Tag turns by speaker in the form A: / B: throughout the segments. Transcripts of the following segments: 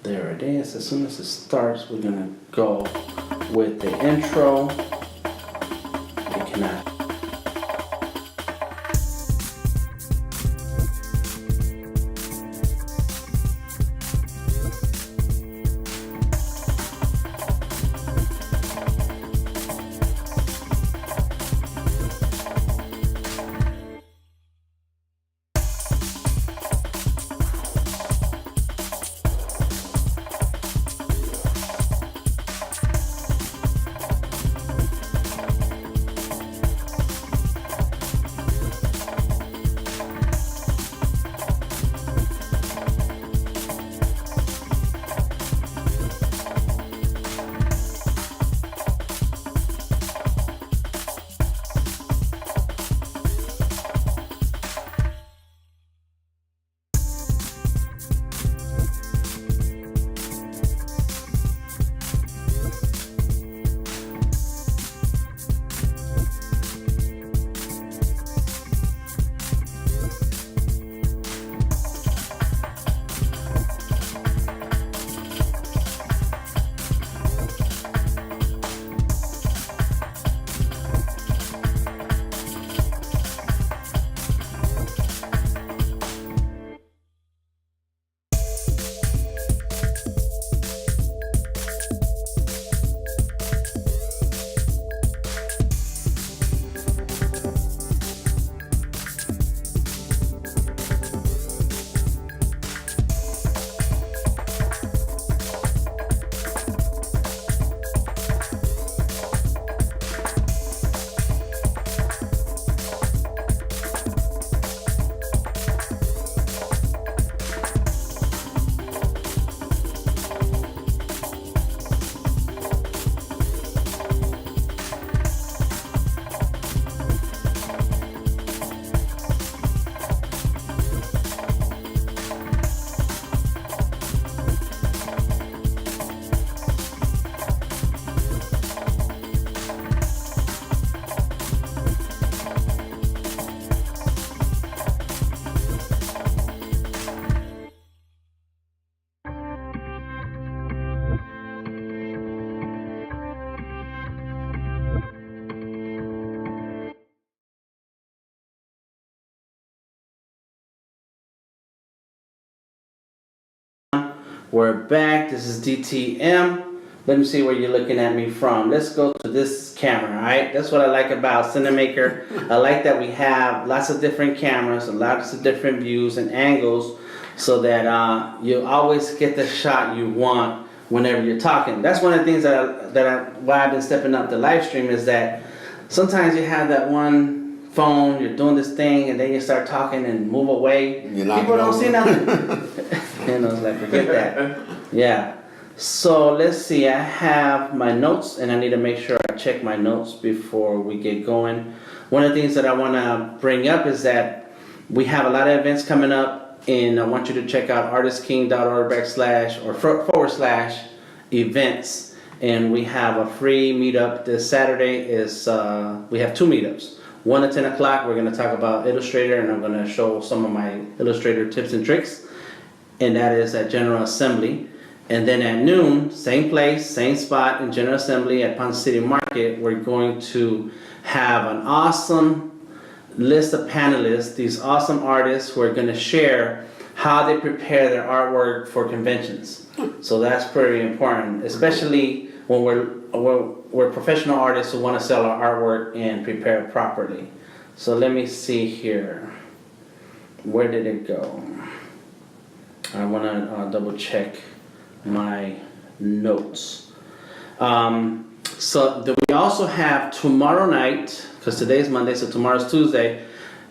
A: There it is. As soon as it starts, we're gonna go with the intro. You cannot. We're back. This is DTM. Let me see where you're looking at me from. Let's go to this camera, all right? That's what I like about Cinemaker. I like that we have lots of different cameras, lots of different views and angles so that you always get the shot you want whenever you're talking. That's one of the things why I've been stepping up the live stream is that sometimes you have that one phone, you're doing this thing, and then you start talking and move away. People don't see nothing. And I was like, forget that. Yeah. So let's see. I have my notes, and I need to make sure I check my notes before we get going. One of the things that I want to bring up is that we have a lot of events coming up, and I want you to check out artistking.org/events. And we have a free meetup this Saturday. We have two meetups. One at 10 o'clock, we're going to talk about Illustrator, and I'm going to show some of my Illustrator tips and tricks. And that is at General Assembly. And then at noon, same place, same spot in General Assembly at Ponce City Market, we're going to have an awesome list of panelists, these awesome artists who are going to share how they prepare their artwork for conventions. So that's pretty important, especially when we're professional artists who want to sell our artwork and prepare it properly. So let me see here. Where did it go? I want to double check my notes. So we also have tomorrow night, because today's Monday, so tomorrow's Tuesday.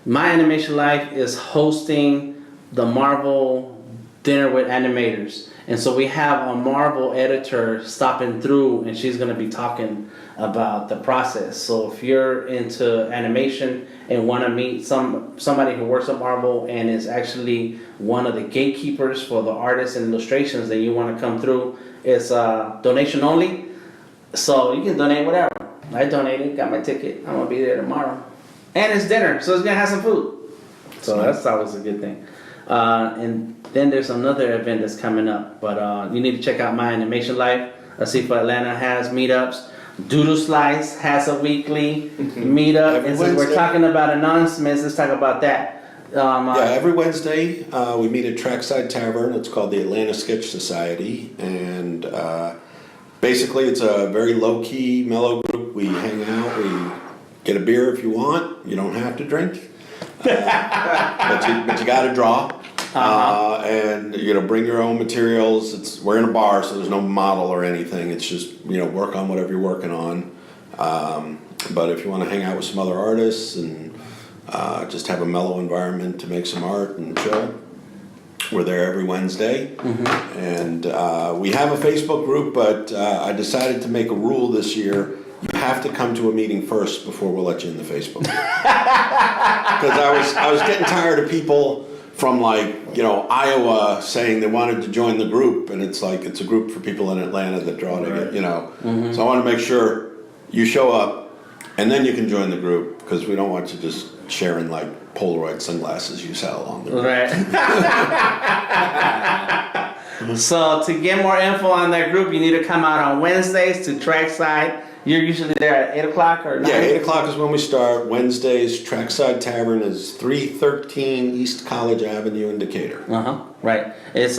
A: My Animation Life is hosting the Marvel Dinner with Animators. And so we have a Marvel editor stopping through, and she's going to be talking about the process. So if you're into animation and want to meet somebody who works at Marvel and is actually one of the gatekeepers for the artists and illustrations, then you want to come through. It's donation only, so you can donate whatever. I donated, got my ticket. I'm going to be there tomorrow. And it's dinner, so it's going to have some food. So that's always a good thing. And then there's another event that's coming up, but you need to check out My Animation Life. Asifa Atlanta has meetups. Doodle Slice has a weekly meetup. And since we're talking about announcements, let's talk about that.
B: Every Wednesday we meet at Trackside Tavern. It's called the Atlanta Sketch Society, and basically it's a very low-key, mellow group. We hang out, we get a beer if you want. You don't have to drink, but you got to draw. And bring your own materials. We're in a bar, so there's no model or anything. It's just work on whatever you're working on. But if you want to hang out with some other artists and just have a mellow environment to make some art and chill, we're there every Wednesday. And we have a Facebook group, but I decided to make a rule this year. You have to come to a meeting first before we'll let you in the Facebook group. Because I was getting tired of people from Iowa saying they wanted to join the group, and it's a group for people in Atlanta that draw together, So I want to make sure you show up, and then you can join the group, because we don't want you just sharing Polaroid sunglasses you sell on the group.
A: Right. So to get more info on that group, you need to come out on Wednesdays to Trackside. You're usually there at 8 o'clock or 9?
B: Yeah, 8 o'clock is when we start. Wednesdays, Trackside Tavern is 313 East College Avenue in Decatur.
A: Right. It's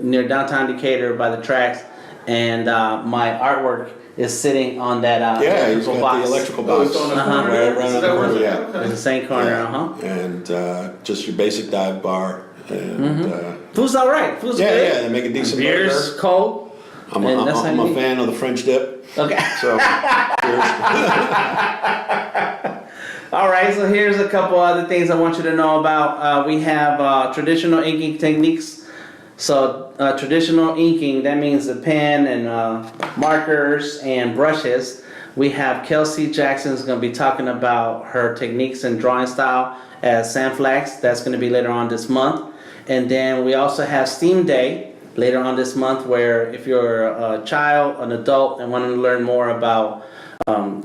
A: near downtown Decatur by the tracks, and my artwork is sitting on that
B: electrical box. The electrical box.
C: It's on the
B: corner. Right around the corner,
A: It's the same corner,
B: And just your basic dive bar. And
A: food's all right. Food's good.
B: Yeah, they make a decent
A: Beer's
B: burger.
A: cold.
B: I'm a fan of the French dip.
A: Okay.
B: So,
A: all right, so here's a couple other things I want you to know about. We have traditional inking techniques. So traditional inking, that means the pen and markers and brushes. We have Kelsey Jackson's going to be talking about her techniques and drawing style at Sandflax. That's going to be later on this month. And then we also have STEAM Day later on this month, where if you're a child, an adult, and want to learn more about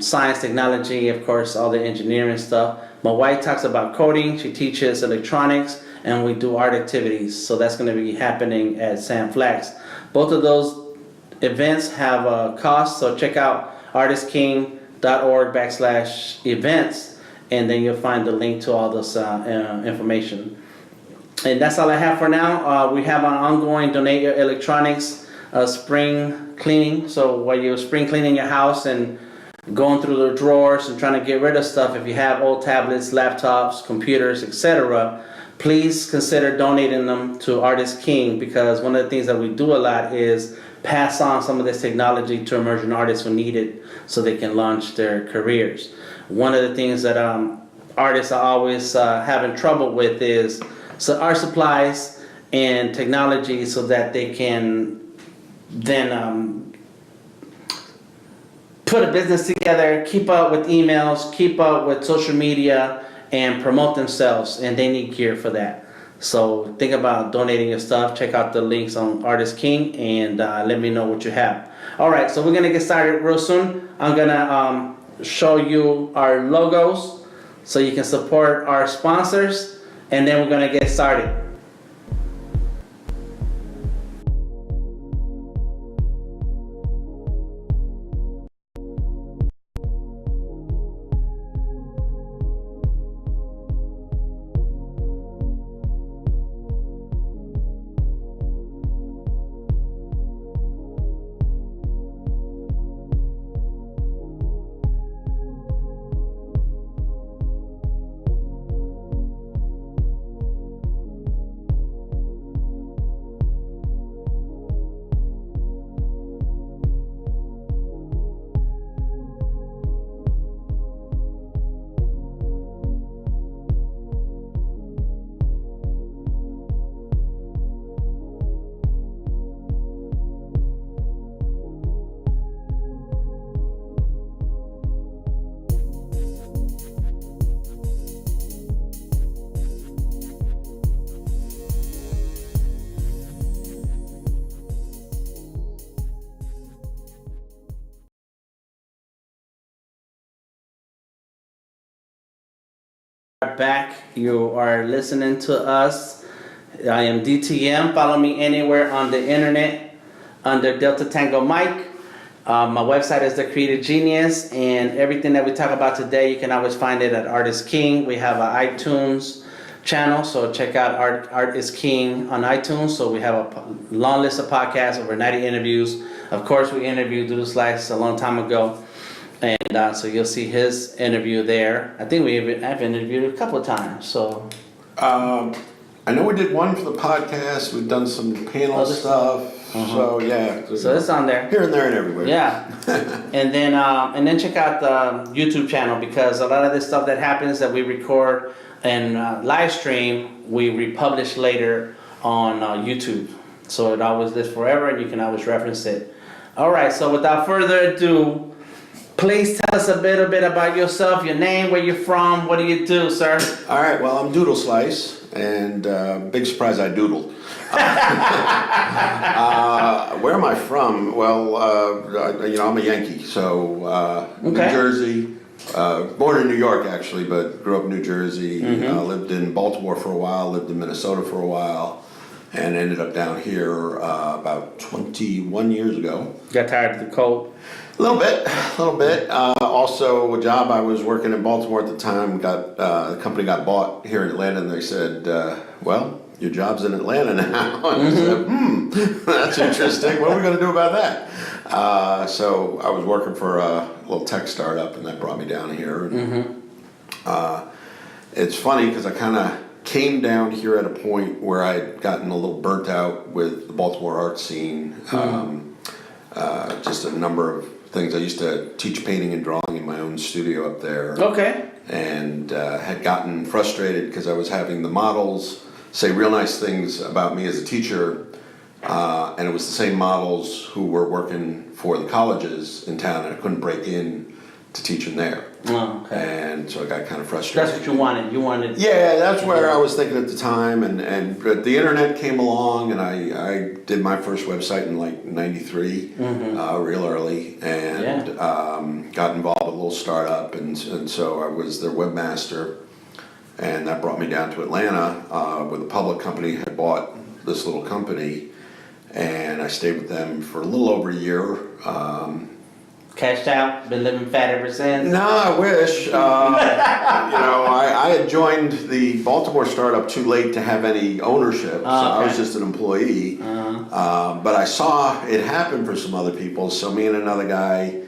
A: science, technology, of course, all the engineering stuff. My wife talks about coding. She teaches electronics, and we do art activities. So that's going to be happening at Sandflax. Both of those events have a cost, so check out artistking.org/events, and then you'll find the link to all this information. And that's all I have for now. We have an ongoing Donate Your Electronics spring cleaning. So while you're spring cleaning your house and going through the drawers and trying to get rid of stuff, if you have old tablets, laptops, computers, etc., please consider donating them to Artist King, because one of the things that we do a lot is pass on some of this technology to emerging artists who need it so they can launch their careers. One of the things that artists are always having trouble with is art supplies and technology, so that they can then put a business together, keep up with emails, keep up with social media, and promote themselves, and they need gear for that. So think about donating your stuff. Check out the links on Artist King, and let me know what you have. All right, so we're gonna get started real soon. I'm gonna show you our logos so you can support our sponsors, and then we're gonna get started. Back, you are listening to us I am DTM. Follow me anywhere on the internet under Delta Tango Mike. My website is The Creative Genius, and everything that we talk about today, you can always find it at Art is King. We have an iTunes channel, so check out Art is King on iTunes. So we have a long list of podcasts, over 90 interviews. Of course, we interviewed Doodle Slice a long time ago, and so you'll see his interview there. I think I've interviewed a couple of times. So
B: I know we did one for the podcast. We've done some panel stuff. So yeah.
A: So it's on there.
B: Here and there and everywhere.
A: Yeah. and then check out the YouTube channel, because a lot of this stuff that happens that we record and live stream, we republish later on YouTube. So it always lives forever, and you can always reference it. All right. So without further ado, please tell us a little bit about yourself, your name, where you're from, what do you do, sir?
B: All right. Well, I'm Doodle Slice, and big surprise, I doodled. Where am I from? Well, I'm a Yankee, so New Jersey. Born in New York, actually, but grew up in New Jersey. Lived in Baltimore for a while, lived in Minnesota for a while, and ended up down here about 21 years ago.
A: Got tired of the cold?
B: A little bit. Also, a job, I was working in Baltimore at the time, the company got bought here in Atlanta, and they said, well, your job's in Atlanta now. And I said, that's interesting. What are we going to do about that? So I was working for a little tech startup, and that brought me down here. It's funny because I kind of came down here at a point where I'd gotten a little burnt out with the Baltimore art scene. Just a number of things. I used to teach painting and drawing in my own studio up there.
A: Okay.
B: And had gotten frustrated because I was having the models say real nice things about me as a teacher, and it was the same models who were working for the colleges in town, and I couldn't break in to teaching there.
A: Oh, okay.
B: And so I got kind of frustrated.
A: That's what you wanted. You wanted.
B: Yeah, that's where I was thinking at the time, and the internet came along, and I did my first website in like '93, real early, and got involved with a little startup, and so I was their webmaster, and that brought me down to Atlanta, where the public company had bought this little company, and I stayed with them for a little over a year.
A: Cashed out, been living fat ever since?
B: No, I wish. I had joined the Baltimore startup too late to have any ownership, so I was just an employee. But I saw it happen for some other people, so me and another guy,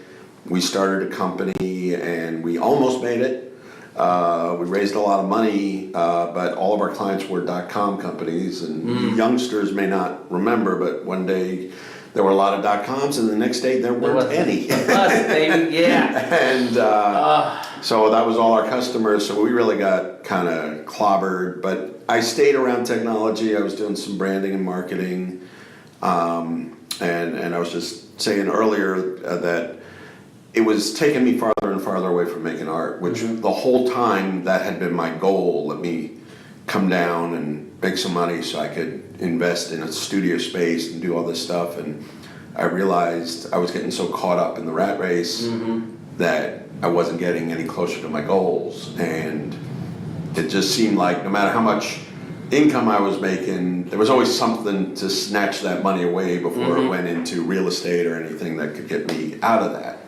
B: we started a company, and we almost made it. We raised a lot of money, but all of our clients were .com companies, and youngsters may not remember, but one day there were a lot of .coms, and the next day there weren't any. And so that was all our customers, so we really got kind of clobbered. But I stayed around technology. I was doing some branding and marketing, and I was just saying earlier that it was taking me farther and farther away from making art, which the whole time that had been my goal. Let me come down and make some money so I could invest in a studio space and do all this stuff. And I realized I was getting so caught up in the rat race that I wasn't getting any closer to my goals. And it just seemed like no matter how much income I was making, there was always something to snatch that money away before it went into real estate or anything that could get me out of that.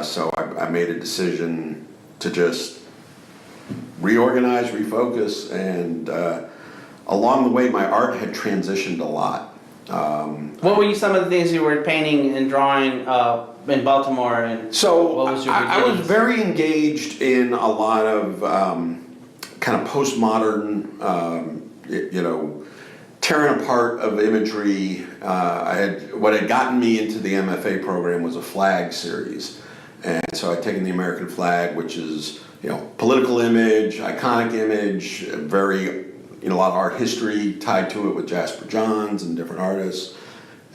B: So I made a decision to just reorganize, refocus, and along the way my art had transitioned a lot.
A: What were some of the things you were painting and drawing in Baltimore? And
B: so
A: what was your
B: I was very engaged in a lot of kind of postmodern, tearing apart of imagery. What had gotten me into the MFA program was a flag series, and so I'd taken the American flag, which is political image, iconic image, very a lot of art history tied to it with Jasper Johns and different artists.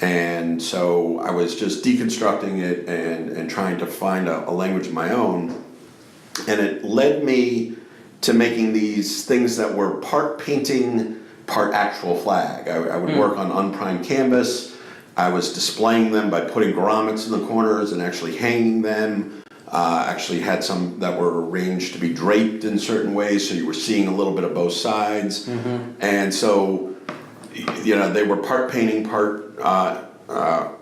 B: And so I was just deconstructing it and trying to find a language of my own. And it led me to making these things that were part painting, part actual flag. I would work on unprimed canvas. I was displaying them by putting grommets in the corners and actually hanging them. Actually had some that were arranged to be draped in certain ways, so you were seeing a little bit of both sides. And so, they were part painting, part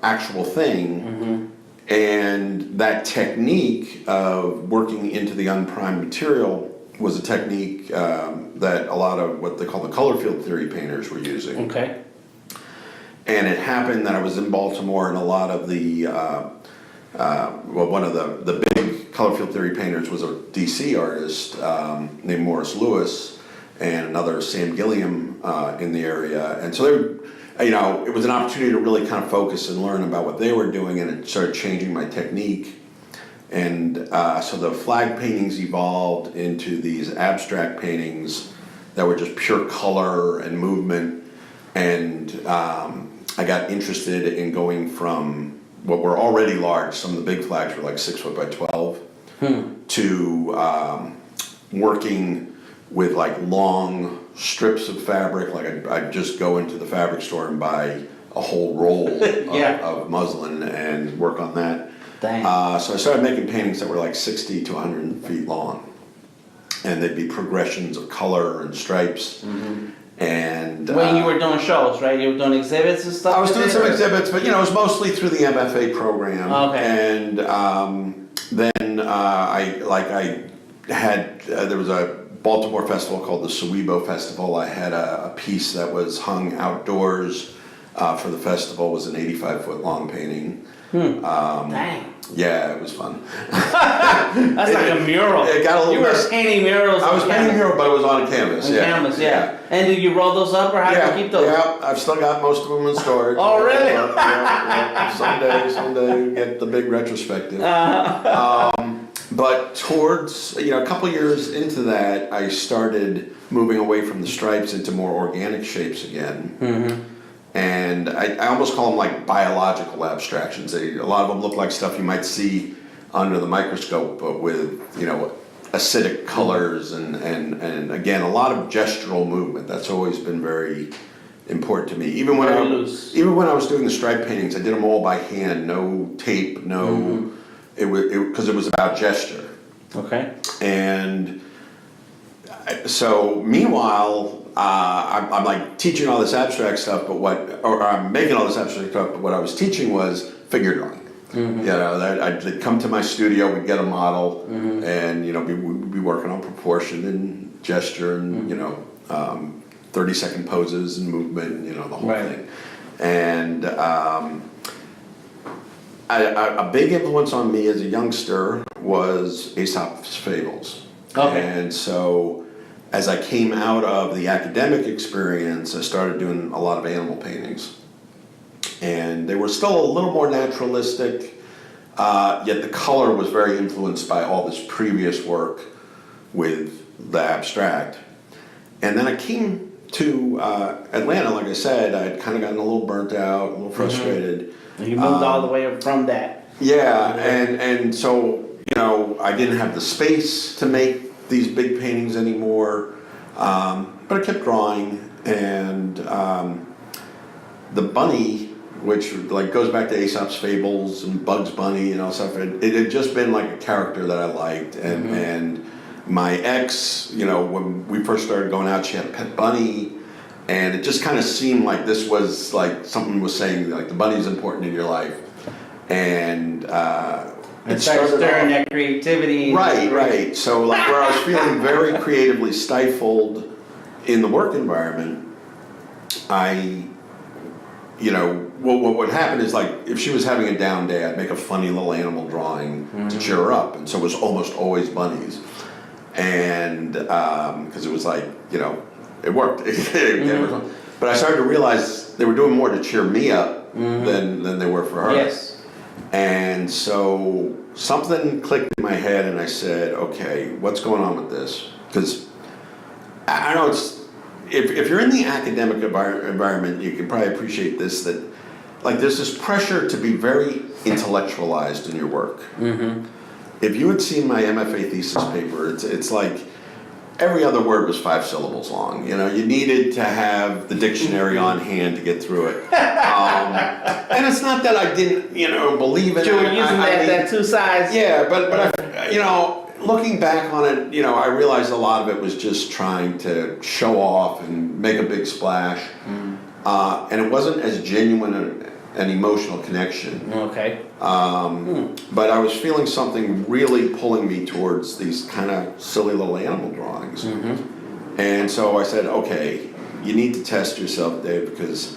B: actual thing. And that technique of working into the unprimed material was a technique that a lot of what they call the color field theory painters were using.
A: Okay.
B: And it happened that I was in Baltimore, and a lot of the one of the big color field theory painters was a DC artist named Morris Lewis, and another Sam Gilliam in the area. And so it was an opportunity to really kind of focus and learn about what they were doing, and it started changing my technique. And so the flag paintings evolved into these abstract paintings that were just pure color and movement. And I got interested in going from what were already large, some of the big flags were like 6 foot by 12, to working with like long strips of fabric. Like I'd just go into the fabric store and buy a whole roll of muslin and work on that. So I started making paintings that were like 60 to 100 feet long, and they'd be progressions of color and stripes. And
A: when you were doing shows, right? You were doing exhibits and stuff?
B: I was doing some exhibits, but it was mostly through the MFA program.
A: Okay.
B: And then I had there was a Baltimore festival called the Sewebo Festival. I had a piece that was hung outdoors for the festival. It was an 85-foot long painting.
A: Dang.
B: Yeah, it was fun.
A: That's like a mural.
B: It got a little
A: You were painting murals.
B: I was painting mural, but it was on a canvas.
A: Canvas, yeah. And did you roll those up, or how do you keep those?
B: Yeah, I've still got most of them in storage.
A: Oh, really?
B: Someday we get the big retrospective. But towards, a couple years into that, I started moving away from the stripes into more organic shapes again. And I almost call them like biological abstractions. A lot of them look like stuff you might see under the microscope, but with, acidic colors and again, a lot of gestural movement. That's always been very important to me. Even when I was doing the stripe paintings, I did them all by hand, no tape, no, because it was about gesture.
A: Okay.
B: And so meanwhile, I'm like teaching all this abstract stuff, or I'm making all this abstract stuff, but what I was teaching was figure drawing. I'd come to my studio, we'd get a model, and we'd be working on proportion and gesture and 30-second poses and movement, the whole thing. And a big influence on me as a youngster was Aesop's Fables. Okay. And so as I came out of the academic experience, I started doing a lot of animal paintings. And they were still a little more naturalistic, yet the color was very influenced by all this previous work with the abstract. And then I came to Atlanta, like I said, I'd kind of gotten a little burnt out, a little frustrated.
A: And you moved all the way from that.
B: Yeah, and so, I didn't have the space to make these big paintings anymore, but I kept drawing, and the bunny, which goes back to Aesop's Fables and Bugs Bunny and all stuff, it had just been like a character that I liked, and my ex, when we first started going out, she had a pet bunny, and it just kind of seemed like this was like something was saying like the bunny's important in your life, and
A: it started stirring that creativity.
B: Right. So like where I was feeling very creatively stifled in the work environment, what would happen is like if she was having a down day, I'd make a funny little animal drawing to cheer her up, and so it was almost always bunnies, and because it was like it worked. But I started to realize they were doing more to cheer me up than they were for her.
A: Yes.
B: And so something clicked in my head, and I said, okay, what's going on with this? Because I know if you're in the academic environment, you can probably appreciate this, that like there's this pressure to be very intellectualized in your work. If you had seen my MFA thesis paper, it's like every other word was 5 syllables long. You know, you needed to have the dictionary on hand to get through it. And it's not that I didn't, you know, believe in it.
A: You were using that two sides.
B: Yeah, but I, you know, looking back on it, you know, I realized a lot of it was just trying to show off and make a big splash. And it wasn't as genuine an emotional connection.
A: Okay.
B: But I was feeling something really pulling me towards these kind of silly little animal drawings. And so I said, okay, you need to test yourself, Dave, because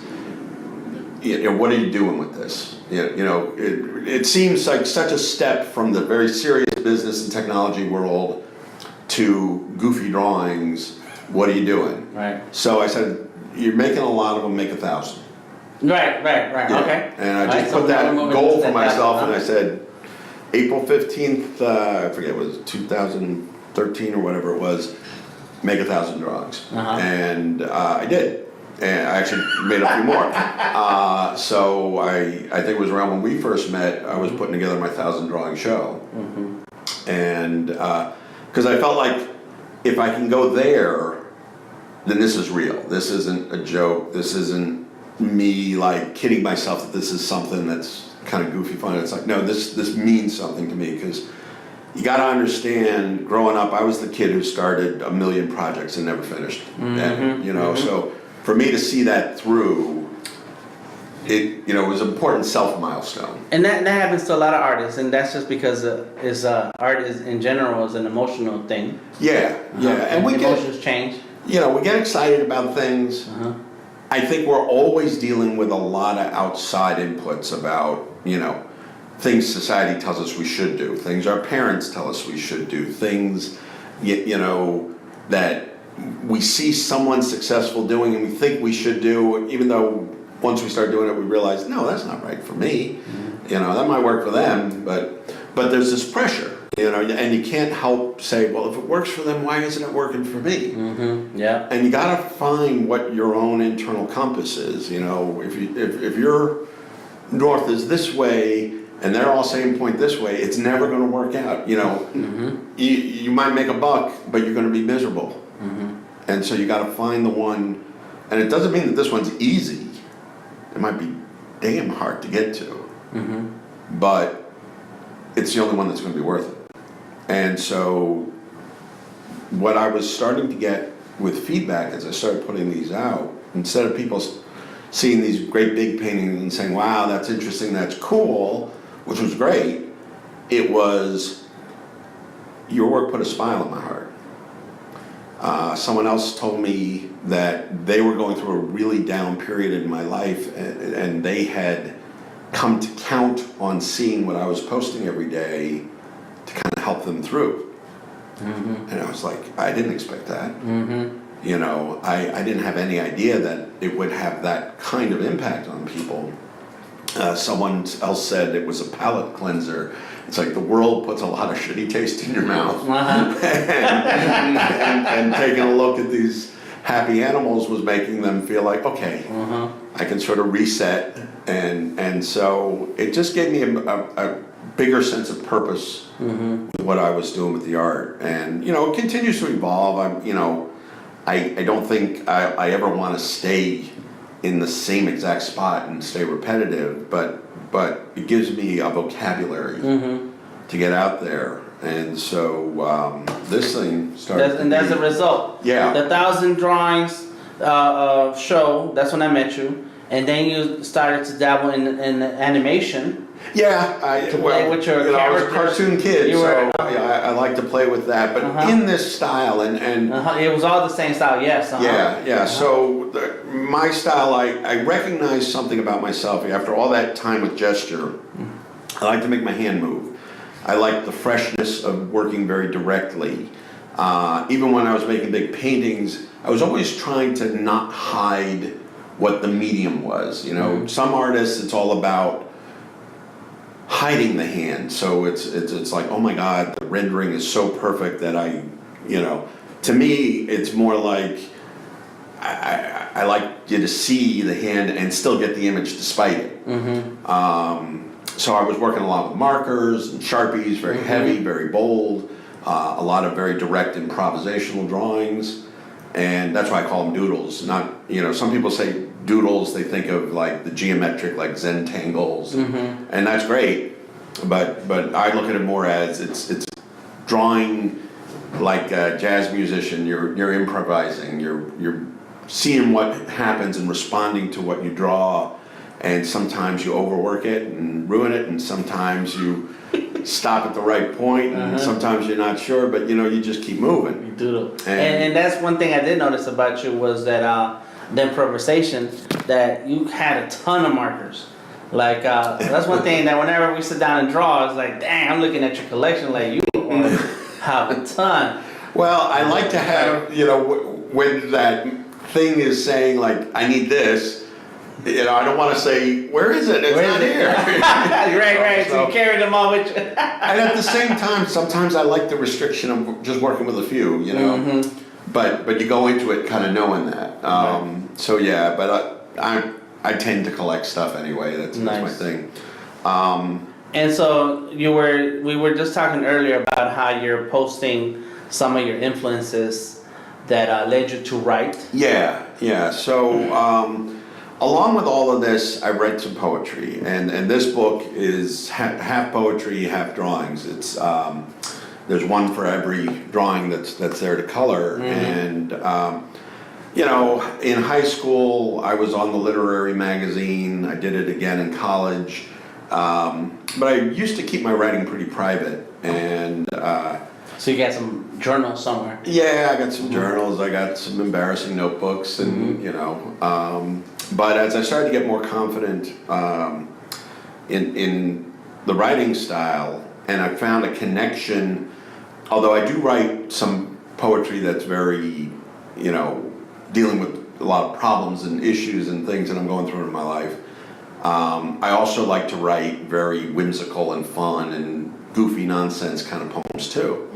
B: you know, what are you doing with this? You know, it seems like such a step from the very serious business and technology world to goofy drawings. What are you doing?
A: Right.
B: So I said, you're making a lot of them, make 1,000.
A: Right,
B: Yeah.
A: okay.
B: And I just put that goal for myself, and I said, April 15th, I forget, it was 2013 or whatever it was, make 1,000 drawings. And I did. And I actually made a few more. So I think it was around when we first met, I was putting together my 1,000 drawing show. And because I felt like if I can go there, then this is real. This isn't a joke. This isn't me like kidding myself that this is something that's kind of goofy fun. It's like, no, this means something to me, because you got to understand, growing up, I was the kid who started a million projects and never finished. And, you know, so for me to see that through, it, you know, was an important self-milestone.
A: And that happens to a lot of artists, and that's just because art is in general is an emotional thing.
B: Yeah, and we
A: emotions change.
B: You know, we get excited about things. I think we're always dealing with a lot of outside inputs about, you know, things society tells us we should do, things our parents tell us we should do, things, you know, that we see someone successful doing and we think we should do, even though once we start doing it, we realize, no, that's not right for me. You know, that might work for them, but there's this pressure. You know, and you can't help say, well, if it works for them, why isn't it working for me?
A: Yeah.
B: And you got to find what your own internal compass is. You know, if your north is this way and they're all saying point this way, it's never going to work out. You know, you might make a buck, but you're going to be miserable. And so you got to find the one, and it doesn't mean that this one's easy. It might be damn hard to get to, but it's the only one that's going to be worth it. And so what I was starting to get with feedback as I started putting these out, instead of people seeing these great big paintings and saying, wow, that's interesting, that's cool, which was great, it was, your work put a smile on my heart. Someone else told me that they were going through a really down period in my life, and they had come to count on seeing what I was posting every day to kind of help them through. And I was like, I didn't expect that. You know, I didn't have any idea that it would have that kind of impact on people. Someone else said it was a palate cleanser. It's like the world puts a lot of shitty taste in your mouth. And taking a look at these happy animals was making them feel like, okay, I can sort of reset. And so it just gave me a bigger sense of purpose with what I was doing with the art. And, you know, it continues to evolve. I don't think I ever want to stay in the same exact spot and stay repetitive, but it gives me a vocabulary to get out there. And so this thing started.
A: And that's the result.
B: Yeah.
A: The 1,000 drawings show, that's when I met you. And then you started to dabble in animation.
B: Yeah, I was a cartoon kid, so I like to play with that. But in this style, and
A: it was all the same style, yes.
B: Yeah. So my style, I recognize something about myself after all that time with gesture. I like to make my hand move. I like the freshness of working very directly. Even when I was making big paintings, I was always trying to not hide what the medium was. You know, some artists, it's all about hiding the hand. So it's like, oh my God, the rendering is so perfect that to me, it's more like I like you to see the hand and still get the image despite it. So I was working a lot with markers and Sharpies, very heavy, very bold. a lot of very direct improvisational drawings, and that's why I call them doodles. Not, some people say doodles, they think of like the geometric, like Zentangles, and that's great, but I look at it more as it's drawing like a jazz musician. You're improvising, you're seeing what happens and responding to what you draw, and sometimes you overwork it and ruin it, and sometimes you stop at the right point, and sometimes you're not sure, but you just keep moving.
A: You doodle. And that's one thing I did notice about you was that the improvisation, that you had a ton of markers. Like that's one thing that whenever we sit down and draw, it's like, dang, I'm looking at your collection, like you have a ton.
B: Well, I like to have, when that thing is saying like, I need this, I don't want to say, where is it? It's not here.
A: right. So you carry them all with you.
B: And at the same time, sometimes I like the restriction of just working with a few, But you go into it kind of knowing that. So yeah, but I tend to collect stuff anyway. That's my thing.
A: And so we were just talking earlier about how you're posting some of your influences that led you to write.
B: Yeah. So along with all of this, I read some poetry, and this book is half poetry, half drawings. It's there's one for every drawing that's there to color, and in high school I was on the literary magazine. I did it again in college, but I used to keep my writing pretty private, and
A: so you got some journals somewhere?
B: Yeah, I got some journals. I got some embarrassing notebooks, and but as I started to get more confident in the writing style, and I found a connection, although I do write some poetry that's very, dealing with a lot of problems and issues and things that I'm going through in my life. I also like to write very whimsical and fun and goofy nonsense kind of poems too.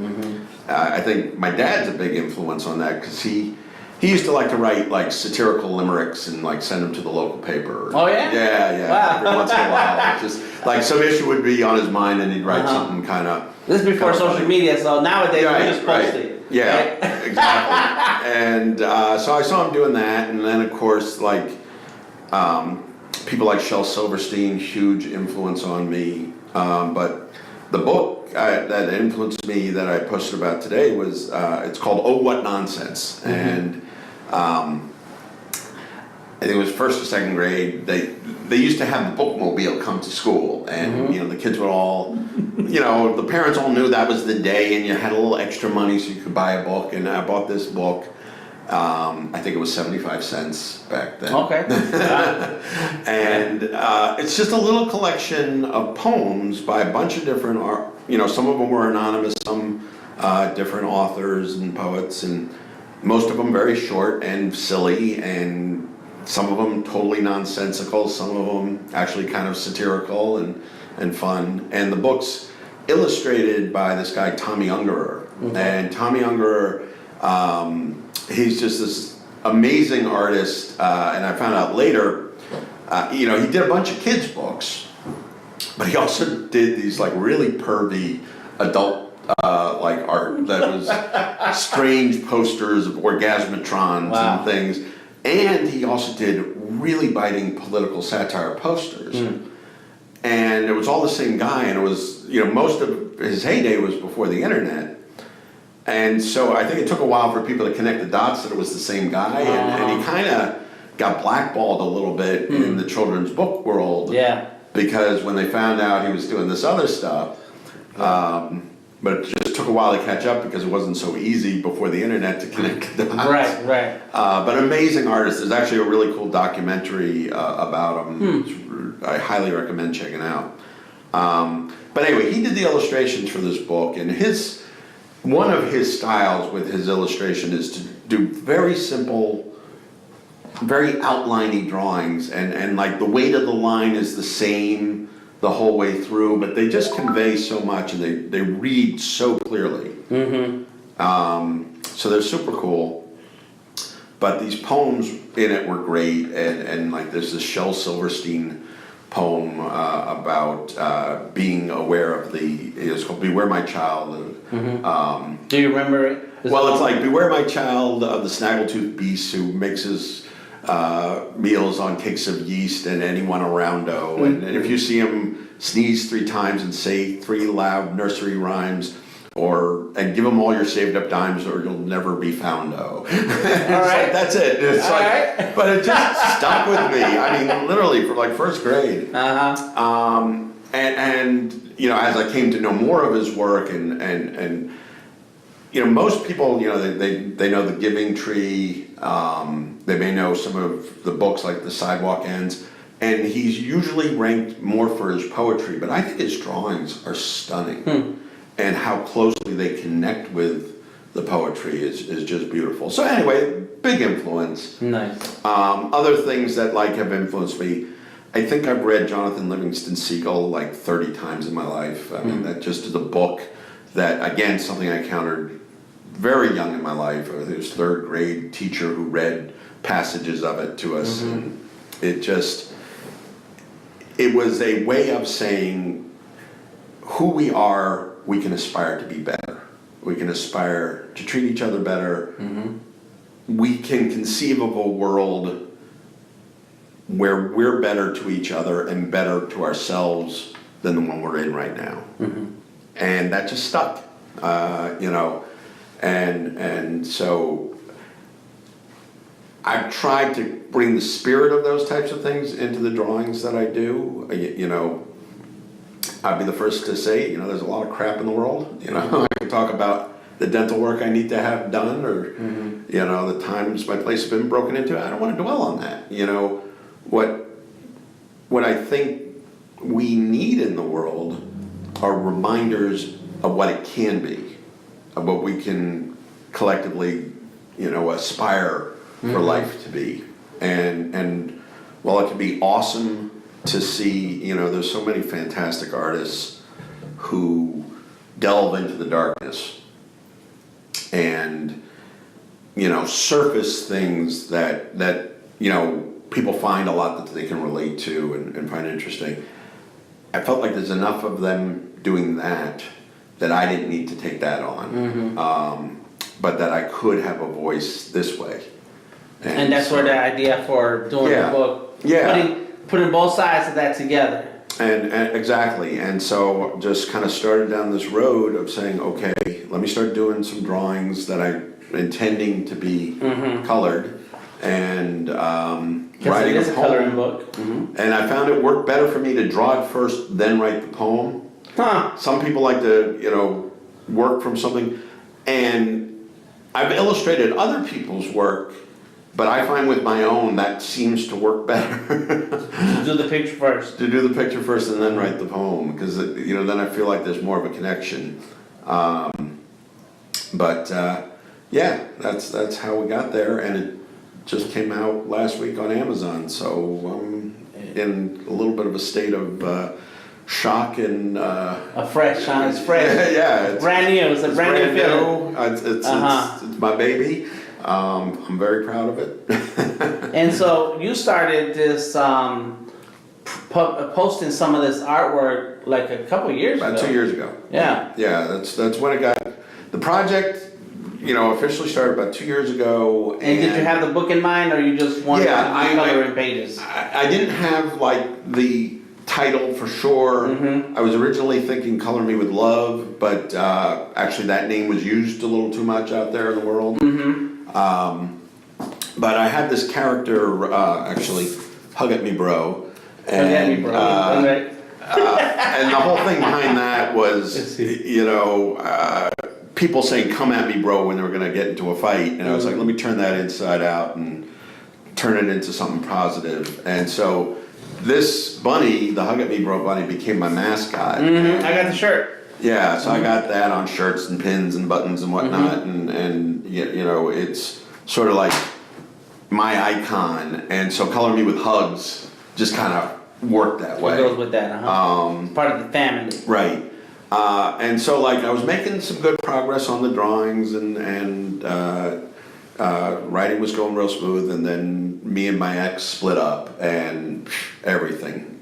B: I think my dad's a big influence on that, because he used to like to write like satirical limericks and like send them to the local paper.
A: Oh yeah?
B: Yeah.
A: Wow.
B: Every once in a while, just like some issue would be on his mind, and he'd write something kind of.
A: This is before social media, so nowadays we just post it.
B: Yeah,
A: right?
B: Exactly. And so I saw him doing that, and then of course like people like Shel Silverstein, huge influence on me. But the book that influenced me that I posted about today was it's called Oh What Nonsense, and I think it was first or second grade. They used to have the bookmobile come to school, and the kids would all, the parents all knew that was the day, and you had a little extra money so you could buy a book. And I bought this book. I think it was 75 cents back then.
A: Okay.
B: And it's just a little collection of poems by a bunch of different some of them were anonymous, some different authors and poets, and most of them very short and silly, and some of them totally nonsensical, some of them actually kind of satirical and fun. And the book's illustrated by this guy, Tommy Ungerer. And Tommy Ungerer, he's just this amazing artist, and I found out later, he did a bunch of kids' books, but he also did these like really pervy adult like art that was strange posters of orgasmatrons and things. And he also did really biting political satire posters. And it was all the same guy, and it was, most of his heyday was before the internet. And so I think it took a while for people to connect the dots that it was the same guy, and he kind of got blackballed a little bit in the children's book world.
A: Yeah.
B: Because when they found out he was doing this other stuff, but it just took a while to catch up because it wasn't so easy before the internet to connect the dots.
A: Right.
B: But amazing artist. There's actually a really cool documentary about him. I highly recommend checking out. But anyway, he did the illustrations for this book, and one of his styles with his illustration is to do very simple, very outliney drawings, and like the weight of the line is the same the whole way through, but they just convey so much, and they read so clearly. So they're super cool. But these poems in it were great, and like there's this Shel Silverstein poem about being aware of it's called Beware My Child.
A: Do you remember it?
B: Well, it's like, beware my child of the snaggletooth beast who makes his meals on cakes of yeast and anyone aroundo. And if you see him sneeze 3 times and say 3 loud nursery rhymes, and give him all your saved up dimes or you'll never be found.
A: All right.
B: Like, that's it. It's
A: All
B: like,
A: right.
B: but it just stuck with me. I mean, literally from like first grade. And you know, as I came to know more of his work and you know, most people, you know, they know The Giving Tree. They may know some of the books like The Sidewalk Ends. And he's usually ranked more for his poetry, but I think his drawings are stunning. And how closely they connect with the poetry is just beautiful. So anyway, big influence.
A: Nice.
B: Other things that like have influenced me, I think I've read Jonathan Livingston Seagull like 30 times in my life. I mean, that just is a book that, again, something I encountered very young in my life. There was 3rd grade teacher who read passages of it to us. And it was a way of saying who we are, we can aspire to be better. We can aspire to treat each other better. We can conceive of a world where we're better to each other and better to ourselves than the one we're in right now. And that just stuck, you know. And so I've tried to bring the spirit of those types of things into the drawings that I do. You know, I'd be the first to say, you know, there's a lot of crap in the world. You know, I can talk about the dental work I need to have done, or you know, the times my place has been broken into. I don't want to dwell on that. You know, what I think we need in the world are reminders of what it can be, of what we can collectively, you know, aspire for life to be. And while it can be awesome to see, you know, there's so many fantastic artists who delve into the darkness and, you know, surface things that you know, people find a lot that they can relate to and find interesting. I felt like there's enough of them doing that I didn't need to take that on, but that I could have a voice this way.
A: And that's where the idea for doing the book, putting both sides of that together.
B: And exactly, and so just kind of started down this road of saying, okay, let me start doing some drawings that I'm intending to be colored, and writing
A: it is a
B: poem.
A: coloring book.
B: And I found it worked better for me to draw it first, then write the poem. Some people like to, you know, work from something, and I've illustrated other people's work, but I find with my own that seems to work better.
A: To do the picture first.
B: To do the picture first and then write the poem, because you know, then I feel like there's more of a connection. Yeah, that's how we got there, and it just came out last week on Amazon. So I'm in a little bit of a state of shock and
A: It's fresh.
B: yeah,
A: it's brand new. It's a brand new film.
B: It's my baby. I'm very proud of it.
A: And so you started this posting some of this artwork like a couple years ago.
B: About 2 years ago.
A: Yeah.
B: Yeah, that's when it got the project. You know, officially started about 2 years ago.
A: And did you have the book in mind, or you just wanted to color in pages?
B: I didn't have like the title for sure. I was originally thinking Color Me With Love, but actually that name was used a little too much out there in the world. But I had this character, actually, Hug At Me Bro. And the whole thing behind that was, you know, people saying "come at me, bro" when they were going to get into a fight, and I was like, let me turn that inside out and turn it into something positive. And so this bunny, the Hug At Me Bro bunny, became my mascot.
A: I got the shirt.
B: Yeah, so I got that on shirts and pins and buttons and whatnot, and you know, it's sort of like my icon. And so Color Me With Hugs just kind of worked that way.
A: It goes with that, part of the family.
B: Right. And so like I was making some good progress on the drawings, and writing was going real smooth, and then me and my ex split up, and everything,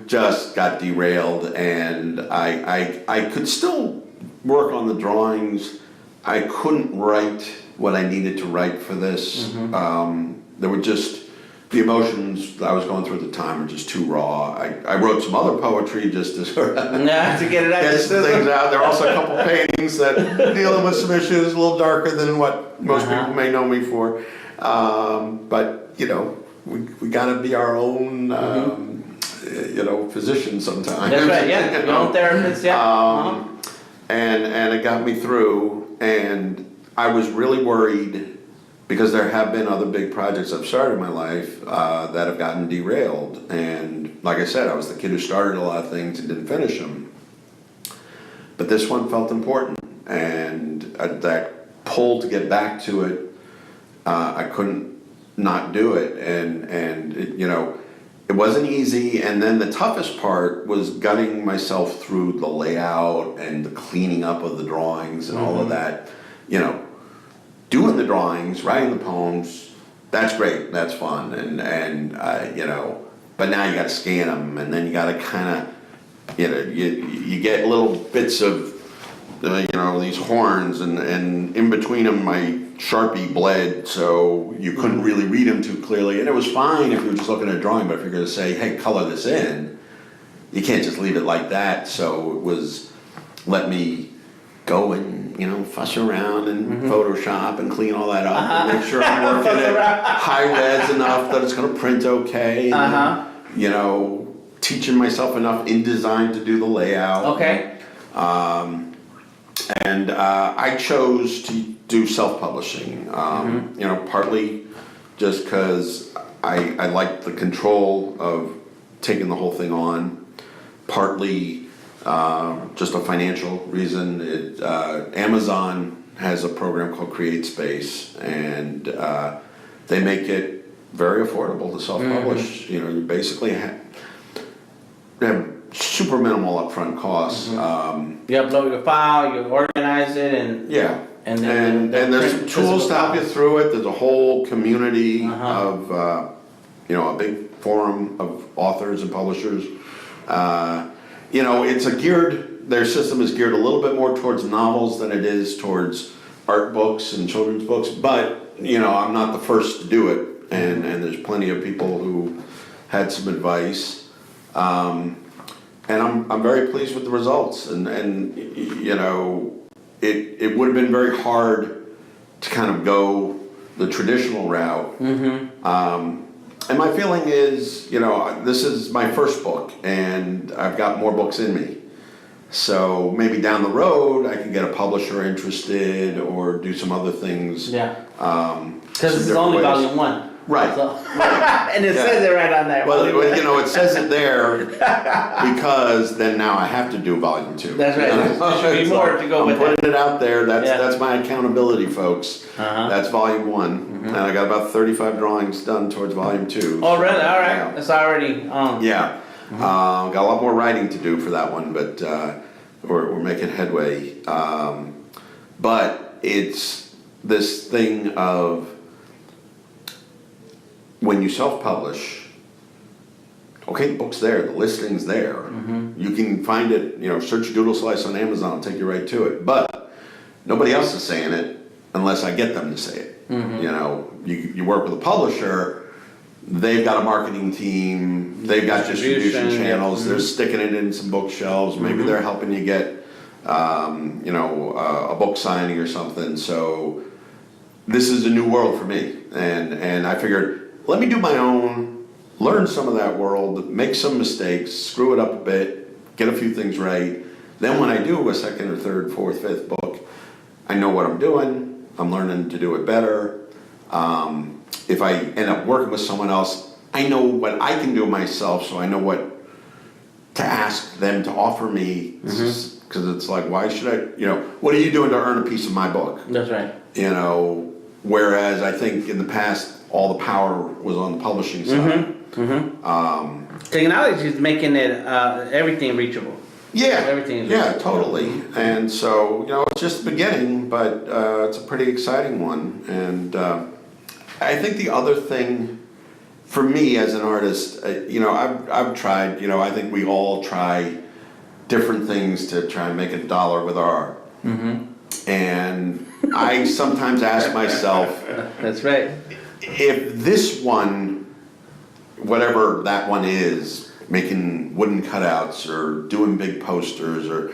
B: just got derailed, and I could still work on the drawings. I couldn't write what I needed to write for this. There were just, the emotions I was going through at the time were just too raw. I wrote some other poetry just to sort of
A: to get it out.
B: get some things out. There are also a couple paintings that dealing with some issues a little darker than what most people may know me for. But we got to be our own physician sometimes.
A: That's right. Yeah, your own therapist. Yeah.
B: And it got me through, and I was really worried because there have been other big projects I've started in my life that have gotten derailed. And like I said, I was the kid who started a lot of things and didn't finish them. But this one felt important, and that pull to get back to it, I couldn't not do it. And it wasn't easy. And then the toughest part was gutting myself through the layout and the cleaning up of the drawings and all of that. Doing the drawings, writing the poems, that's great, that's fun, and but now you got to scan them, and then you got to kind of, you get little bits of, these horns, and in between them my Sharpie bled, so you couldn't really read them too clearly, and it was fine if you were just looking at a drawing, but if you're going to say, hey, color this in, you can't just leave it like that. So it was, let me go and fuss around and Photoshop and clean all that up and make sure I'm working at high res enough that it's going to print okay. And teaching myself enough InDesign to do the layout.
A: Okay.
B: And I chose to do self-publishing. Partly just because I liked the control of taking the whole thing on. Partly just a financial reason. Amazon has a program called Create Space, and they make it very affordable to self-publish. You basically have super minimal upfront costs.
A: You upload your file, you organize it, and
B: and there's tools to help you through it. There's a whole community of a big forum of authors and publishers. Their system is geared a little bit more towards novels than it is towards art books and children's books, but I'm not the first to do it, and there's plenty of people who had some advice, and I'm very pleased with the results, and it would have been very hard to kind of go the traditional route. And my feeling is, this is my first book, and I've got more books in me. So maybe down the road, I can get a publisher interested or do some other things.
A: Yeah. Because it's only volume 1.
B: Right.
A: So. And it says it right on there.
B: Well, it says it there because then now I have to do volume 2.
A: That's right. There should be more to go with
B: it. I'm putting it out there. That's my accountability, folks. That's volume 1. And I got about 35 drawings done towards volume 2.
A: Oh, really? All right. It's already on.
B: Yeah. Got a lot more writing to do for that one, but we're making headway. But it's this thing of when you self-publish, okay, the book's there, the listing's there. You can find it, search Doodle Slice on Amazon, it'll take you right to it. But nobody else is saying it unless I get them to say it. You work with a publisher, they've got a marketing team, they've got distribution channels, they're sticking it in some bookshelves, maybe they're helping you get a book signing or something. So this is a new world for me, and I figured, let me do my own, learn some of that world, make some mistakes, screw it up a bit, get a few things right. Then when I do a second or third, fourth, fifth book, I know what I'm doing, I'm learning to do it better. If I end up working with someone else, I know what I can do myself, so I know what to ask them to offer me. Because it's like, why should I, what are you doing to earn a piece of my book?
A: That's right.
B: Whereas I think in the past, all the power was on the publishing side.
A: Technology is making it everything reachable.
B: Yeah,
A: everything is
B: reachable.
A: reachable.
B: Totally. And so, it's just the beginning, but it's a pretty exciting one. And I think the other thing for me as an artist, I've tried, I think we all try different things to try and make $1 with our art. And I sometimes ask myself,
A: That's right.
B: if this one, whatever that one is, making wooden cutouts or doing big posters or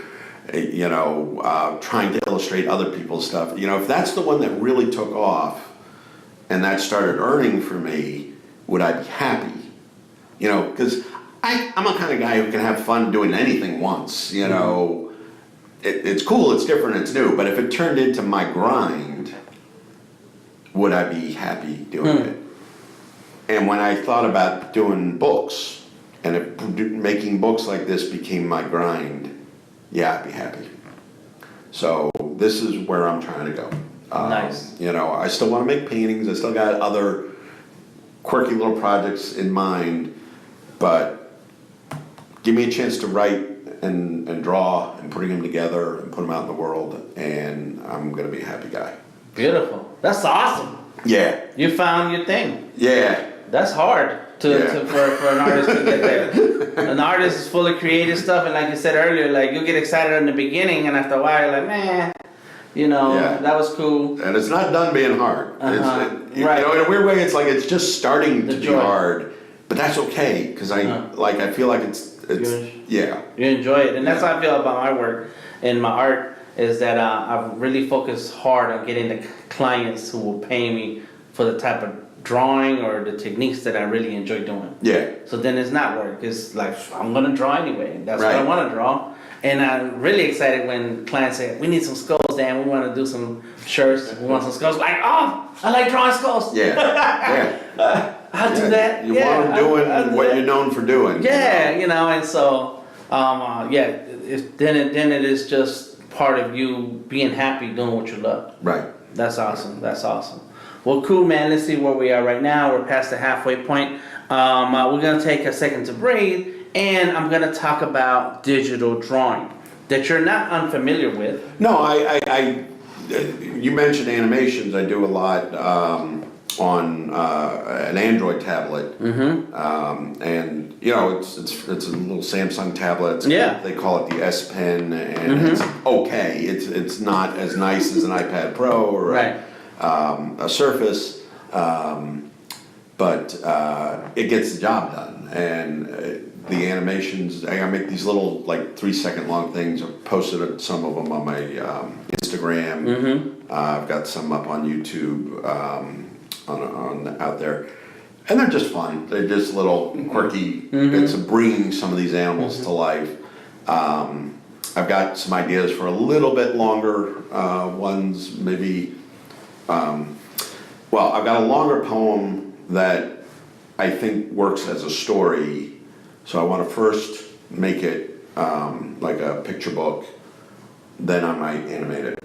B: trying to illustrate other people's stuff, if that's the one that really took off and that started earning for me, would I be happy? Because I'm a kind of guy who can have fun doing anything once. It's cool, it's different, it's new, but if it turned into my grind, would I be happy doing it? And when I thought about doing books, and if making books like this became my grind, yeah, I'd be happy. So this is where I'm trying to go.
A: Nice.
B: I still want to make paintings. I still got other quirky little projects in mind, but give me a chance to write and draw and putting them together and put them out in the world, and I'm going to be a happy guy.
A: Beautiful. That's awesome.
B: Yeah.
A: You found your thing.
B: Yeah.
A: That's hard for an artist to get there. An artist is full of creative stuff, and like you said earlier, like you get excited in the beginning, and after a while, you're like, man, that was cool.
B: And it's not done being hard.
A: Right.
B: In a weird way, it's like it's just starting to be
A: joy.
B: hard, but that's okay because I feel like it's
A: you enjoy it, and that's how I feel about my work and my art. Is that I've really focused hard on getting the clients who will pay me for the type of drawing or the techniques that I really enjoy doing.
B: Yeah.
A: So then it's not work. It's like, I'm going to draw anyway. That's
B: Right.
A: what I want to draw. And I'm really excited when clients say, we need some skulls, Dan. We want to do some shirts. We want some skulls. Like, oh, I like drawing skulls.
B: Yeah. Yeah.
A: I'll do that.
B: You want them doing
A: I'll do
B: what
A: that.
B: you're known for doing.
A: Yeah, and so, then it is just part of you being happy doing what you love.
B: Right.
A: That's awesome. That's awesome. Well, cool, man. Let's see where we are right now. We're past the halfway point. We're going to take a second to breathe, and I'm going to talk about digital drawing that you're not unfamiliar with.
B: No, you mentioned animations. I do a lot on an Android tablet. And, it's a little Samsung tablet. They call it the S Pen, and it's okay. It's not as nice as an iPad Pro or a Surface, but it gets the job done. And the animations, I make these little 3-second long things. I've posted some of them on my Instagram. I've got some up on YouTube on out there. And they're just fun. They're just little quirky bits of bringing some of these animals to life. I've got some ideas for a little bit longer ones, maybe. I've got a longer poem that I think works as a story. So I want to first make it like a picture book, then I might animate it.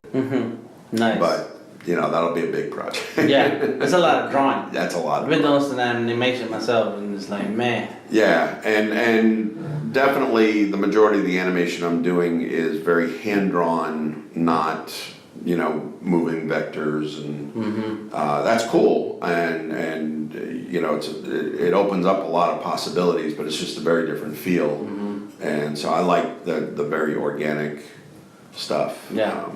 A: Nice.
B: But that'll be a big project.
A: Yeah, it's a lot of drawing.
B: That's a lot.
A: I've been doing some animation myself, and it's like, man.
B: Yeah, and definitely the majority of the animation I'm doing is very hand drawn, not moving vectors, and that's cool. And it opens up a lot of possibilities, but it's just a very different feel. And so I like the very organic stuff.
A: Yeah.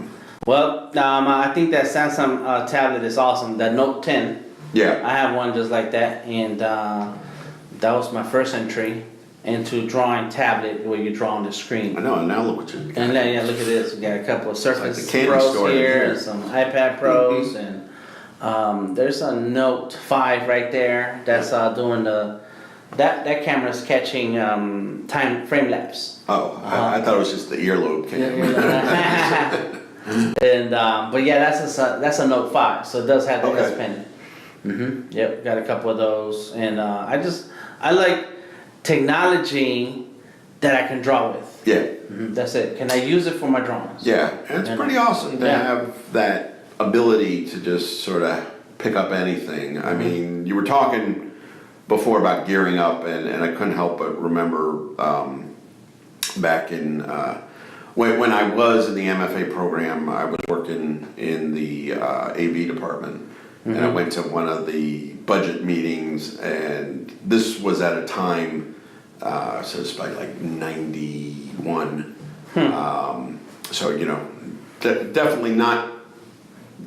A: I think that Samsung tablet is awesome. That Note 10.
B: Yeah.
A: I have one just like that, and that was my first entry into drawing tablet where you draw on the screen.
B: I know, and now look what you've got.
A: And then, look at this. We got a couple of Surface
B: like the candy
A: Pros
B: store
A: here, and some iPad Pros, and there's a Note 5 right there that's doing that camera's catching frame lapse.
B: Oh, I thought it was just the earlobe camera.
A: And but yeah, that's a Note 5, so it does have the
B: Okay.
A: S Pen. Yep, got a couple of those, and I like technology that I can draw with.
B: Yeah.
A: That's it. Can I use it for my drawings?
B: Yeah, and it's pretty awesome to have that ability to just sort of pick up anything. I mean, you were talking before about gearing up, and I couldn't help but remember back in when I was in the MFA program, I was working in the AV department, and I went to one of the budget meetings, and this was at a time, so it's by like 91. So, you know, definitely not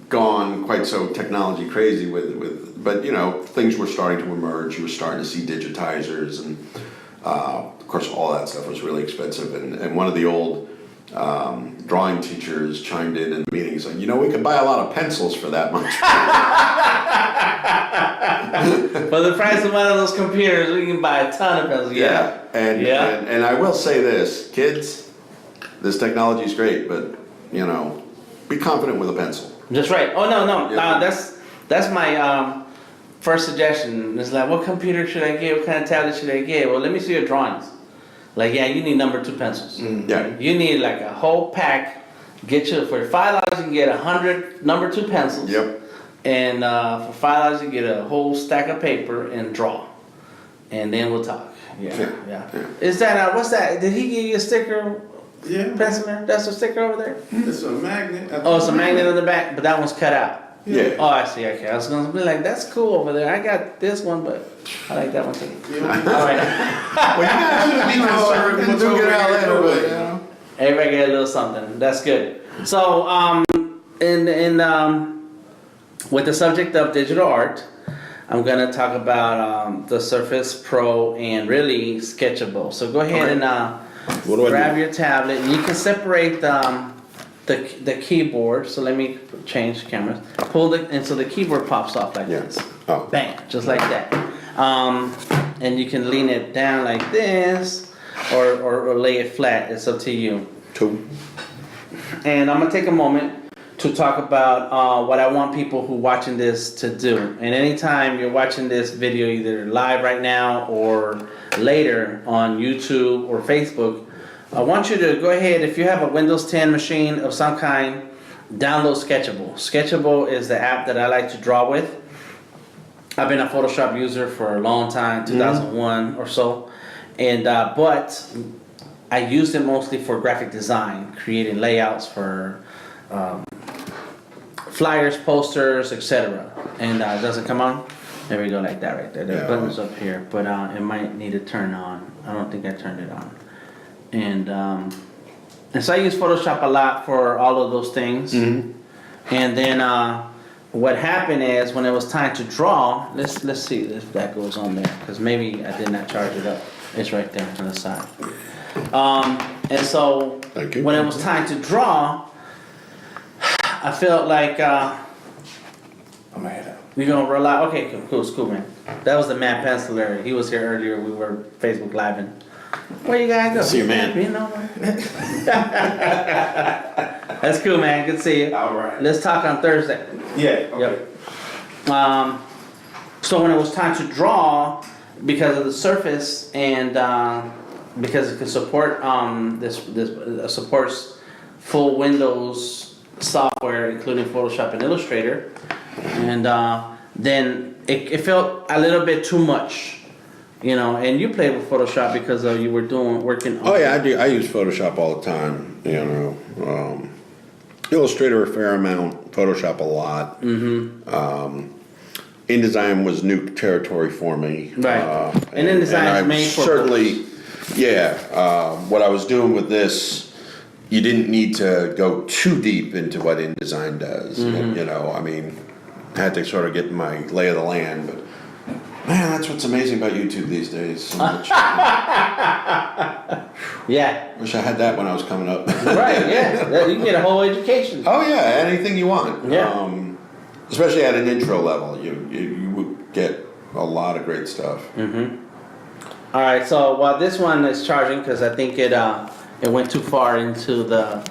B: gone quite so technology crazy but you know, things were starting to emerge. You were starting to see digitizers, and of course all that stuff was really expensive. And one of the old drawing teachers chimed in the meeting. He's like, you know, we could buy a lot of pencils for that much.
A: For the price of one of those computers, we can buy a ton of pencils. Yeah.
B: And I will say this, kids, this technology is great, but you know, be confident with a pencil.
A: Just right. Oh no.
B: Yeah.
A: That's my first suggestion. It's like, what computer should I get? What kind of tablet should I get? Well, let me see your drawings. Like, yeah, you need number 2 pencils.
B: Yeah.
A: You need like a whole pack. Get you for $5 you can get 100 number 2 pencils.
B: Yep.
A: And for $5 you get a whole stack of paper and draw. And then we'll talk. Yeah. Is that what's that? Did he give you a sticker?
C: Yeah.
A: Pencil there? That's a sticker over there?
C: It's a magnet.
A: Oh, it's a magnet on the back, but that one's cut out.
B: Yeah.
A: Oh, I see. Okay, I was gonna be like, that's cool over there. I got this one, but I like that one too.
C: Yeah.
A: All right.
B: Well, you guys do get out later, but you know.
A: Everybody get a little something. That's good. So, with the subject of digital art, I'm gonna talk about the Surface Pro and really Sketchable. So go ahead and grab your tablet. And you can separate the keyboard. So let me change cameras. Pull it, and so the keyboard pops off like this.
B: Oh.
A: Bam, just like that. And you can lean it down like this, or lay it flat. It's up to you.
B: 2.
A: And I'm gonna take a moment to talk about what I want people who watching this to do. And anytime you're watching this video, either live right now or later on YouTube or Facebook, I want you to go ahead, if you have a Windows 10 machine of some kind, download Sketchable. Sketchable is the app that I like to draw with. I've been a Photoshop user for a long time, 2001 or so, and but I used it mostly for graphic design, creating layouts for flyers, posters, etc. And it doesn't come on. There we go, like that right there. The button's up here, but it might need to turn on. I don't think I turned it on. And so I use Photoshop a lot for all of those things. And then what happened is when it was time to draw, let's see if that goes on there, because maybe I did not charge it up. It's right there on the side. And so when it was time to draw, I felt like we're gonna rely. Okay, cool, it's cool, man. That was the man penciler. He was here earlier. We were Facebook living. Where you guys go?
B: See you, man.
A: You know That's cool, man. Good to see you.
C: All right.
A: Let's talk on Thursday.
C: Yeah. Okay.
A: Yep. So when it was time to draw, because of the Surface and because it can support this supports full Windows software, including Photoshop and Illustrator, and then it felt a little bit too much. You know, and you played with Photoshop because you were working on...
B: Oh yeah, I do. I use Photoshop all the time. You know, Illustrator a fair amount, Photoshop a lot. InDesign was new territory for me.
A: Right. And InDesign is made for...
B: Certainly, what I was doing with this, you didn't need to go too deep into what InDesign does. You know, I mean, I had to sort of get my lay of the land, but man, that's what's amazing about YouTube these days. So much.
A: Yeah.
B: Wish I had that when I was coming up.
A: Right, yeah. You can get a whole education.
B: Oh yeah, anything you want.
A: Yeah.
B: Especially at an intro level, you would get a lot of great stuff.
A: All right, so while this one is charging, because I think it went too far into the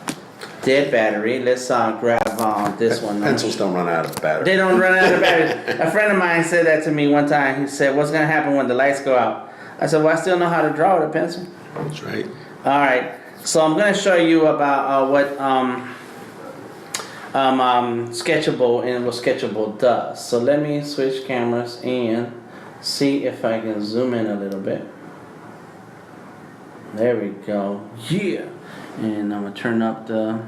A: dead battery, let's grab this one.
B: Pencils don't run out of battery.
A: They don't run out of battery. A friend of mine said that to me one time. He said, "What's gonna happen when the lights go out?" I said, "Well, I still know how to draw with a pencil."
B: That's right.
A: All right, so I'm gonna show you about what Sketchable and what Sketchable does. So let me switch cameras and see if I can zoom in a little bit. There we go. Yeah, and I'm gonna turn up the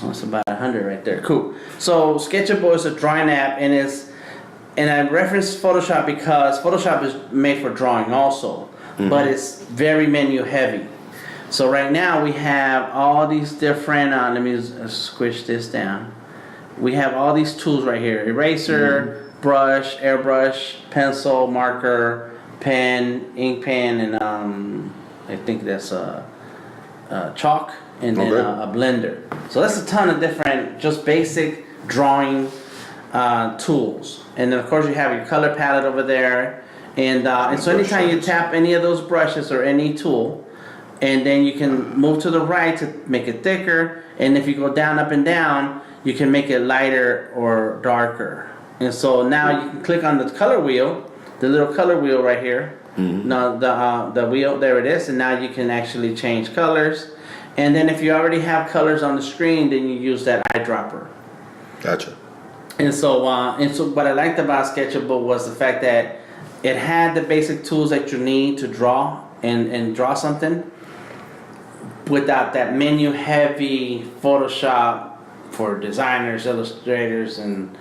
A: Oh, it's about 100 right there. Cool. So Sketchable is a drawing app, and I referenced Photoshop because Photoshop is made for drawing also, but it's very menu heavy. So right now we have all these different. Let me squish this down. We have all these tools right here: eraser, brush, airbrush, pencil, marker, pen, ink pen, and I think that's chalk, and then a blender. So that's a ton of different, just basic drawing tools. And then of course you have your color palette over there, and so anytime you tap any of those brushes or any tool, and then you can move to the right to make it thicker, and if you go down, up and down, you can make it lighter or darker. And so now you can click on the color wheel, the little color wheel right here. Now the wheel, there it is, and now you can actually change colors. And then if you already have colors on the screen, then you use that eyedropper.
B: Gotcha.
A: And so what I liked about Sketchable was the fact that it had the basic tools that you need to draw and draw something without that menu heavy Photoshop for designers, illustrators, and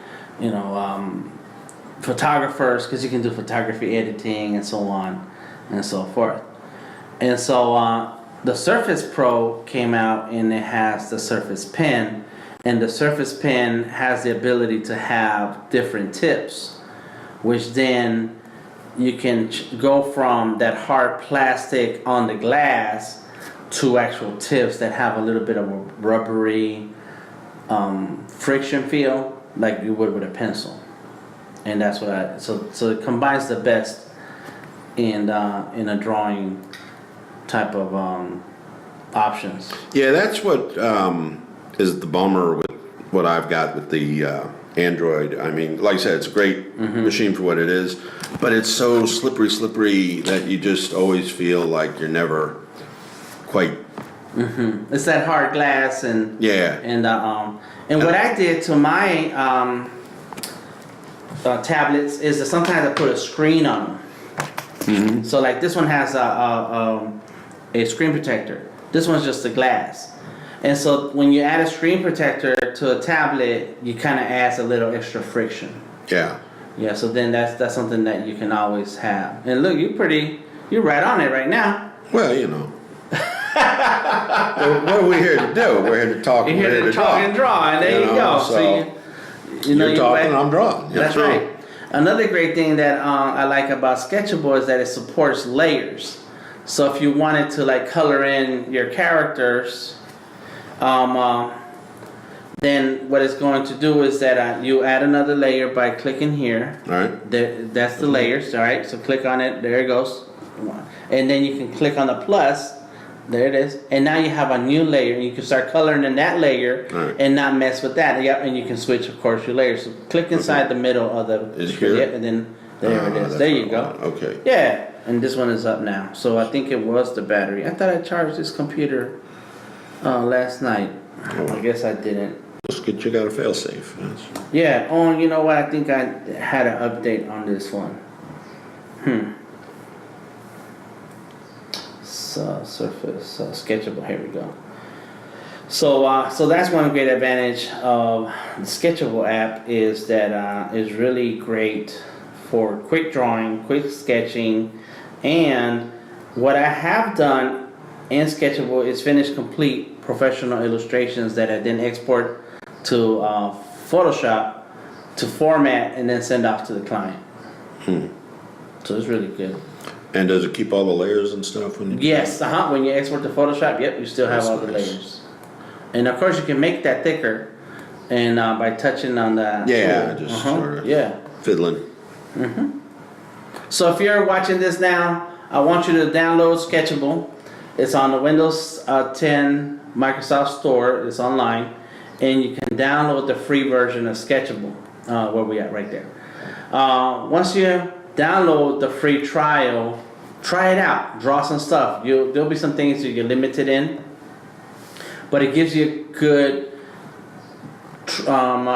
A: photographers, because you can do photography editing and so on and so forth. And so the Surface Pro came out, and it has the Surface Pen, and the Surface Pen has the ability to have different tips, which then you can go from that hard plastic on the glass to actual tips that have a little bit of a rubbery friction feel, like you would with a pencil. And that's what so it combines the best in a drawing type of options.
B: Yeah, that's what is the bummer with what I've got with the Android. I mean, like I said, it's a great machine for what it is, but it's so slippery that you just always feel like you're never quite.
A: It's that hard glass, and what I did to my tablets is that sometimes I put a screen on them. So like this one has a screen protector. This one's just the glass. And so when you add a screen protector to a tablet, you kind of adds a little extra friction.
B: Yeah.
A: Yeah, so then that's something that you can always have. And look, you're right on it right now.
B: Well, what are we here to do? We're here to talk.
A: You're here to talk and draw, and there you go. So
B: you're talking, I'm drawing.
A: That's right. Another great thing that I like about Sketchable is that it supports layers. So if you wanted to like color in your characters, then what it's going to do is that you add another layer by clicking here.
B: All right.
A: That's the layers. All right. So click on it. There it goes. And then you can click on the plus. There it is. And now you have a new layer, and you can start coloring in that layer and not mess with that. Yep. And you can switch, of course, your layers. So click inside the middle of the.
B: Is here?
A: Yep, and then there it is. There you go.
B: Okay.
A: Yeah. And this one is up now. So I think it was the battery. I thought I charged this computer last night. I guess I didn't.
B: Just get you got a fail safe. Yes.
A: Yeah. Oh, you know what? I think I had an update on this one. Surface Sketchable. Here we go. So that's one great advantage of the Sketchable app is that it's really great for quick drawing, quick sketching, and what I have done in Sketchable is finish complete professional illustrations that I then export to Photoshop to format and then send off to the client. So it's really good.
B: And does it keep all the layers and stuff when you
A: Yes, when you export to Photoshop, yep, you still have all the layers. And of course you can make that thicker and by touching on the
B: tool. Just sort of fiddling.
A: So if you're watching this now, I want you to download Sketchable. It's on the Windows 10 Microsoft Store. It's online, and you can download the free version of Sketchable. Where we at right there. Once you download the free trial, try it out. Draw some stuff. There'll be some things that you're limited in, but it gives you a good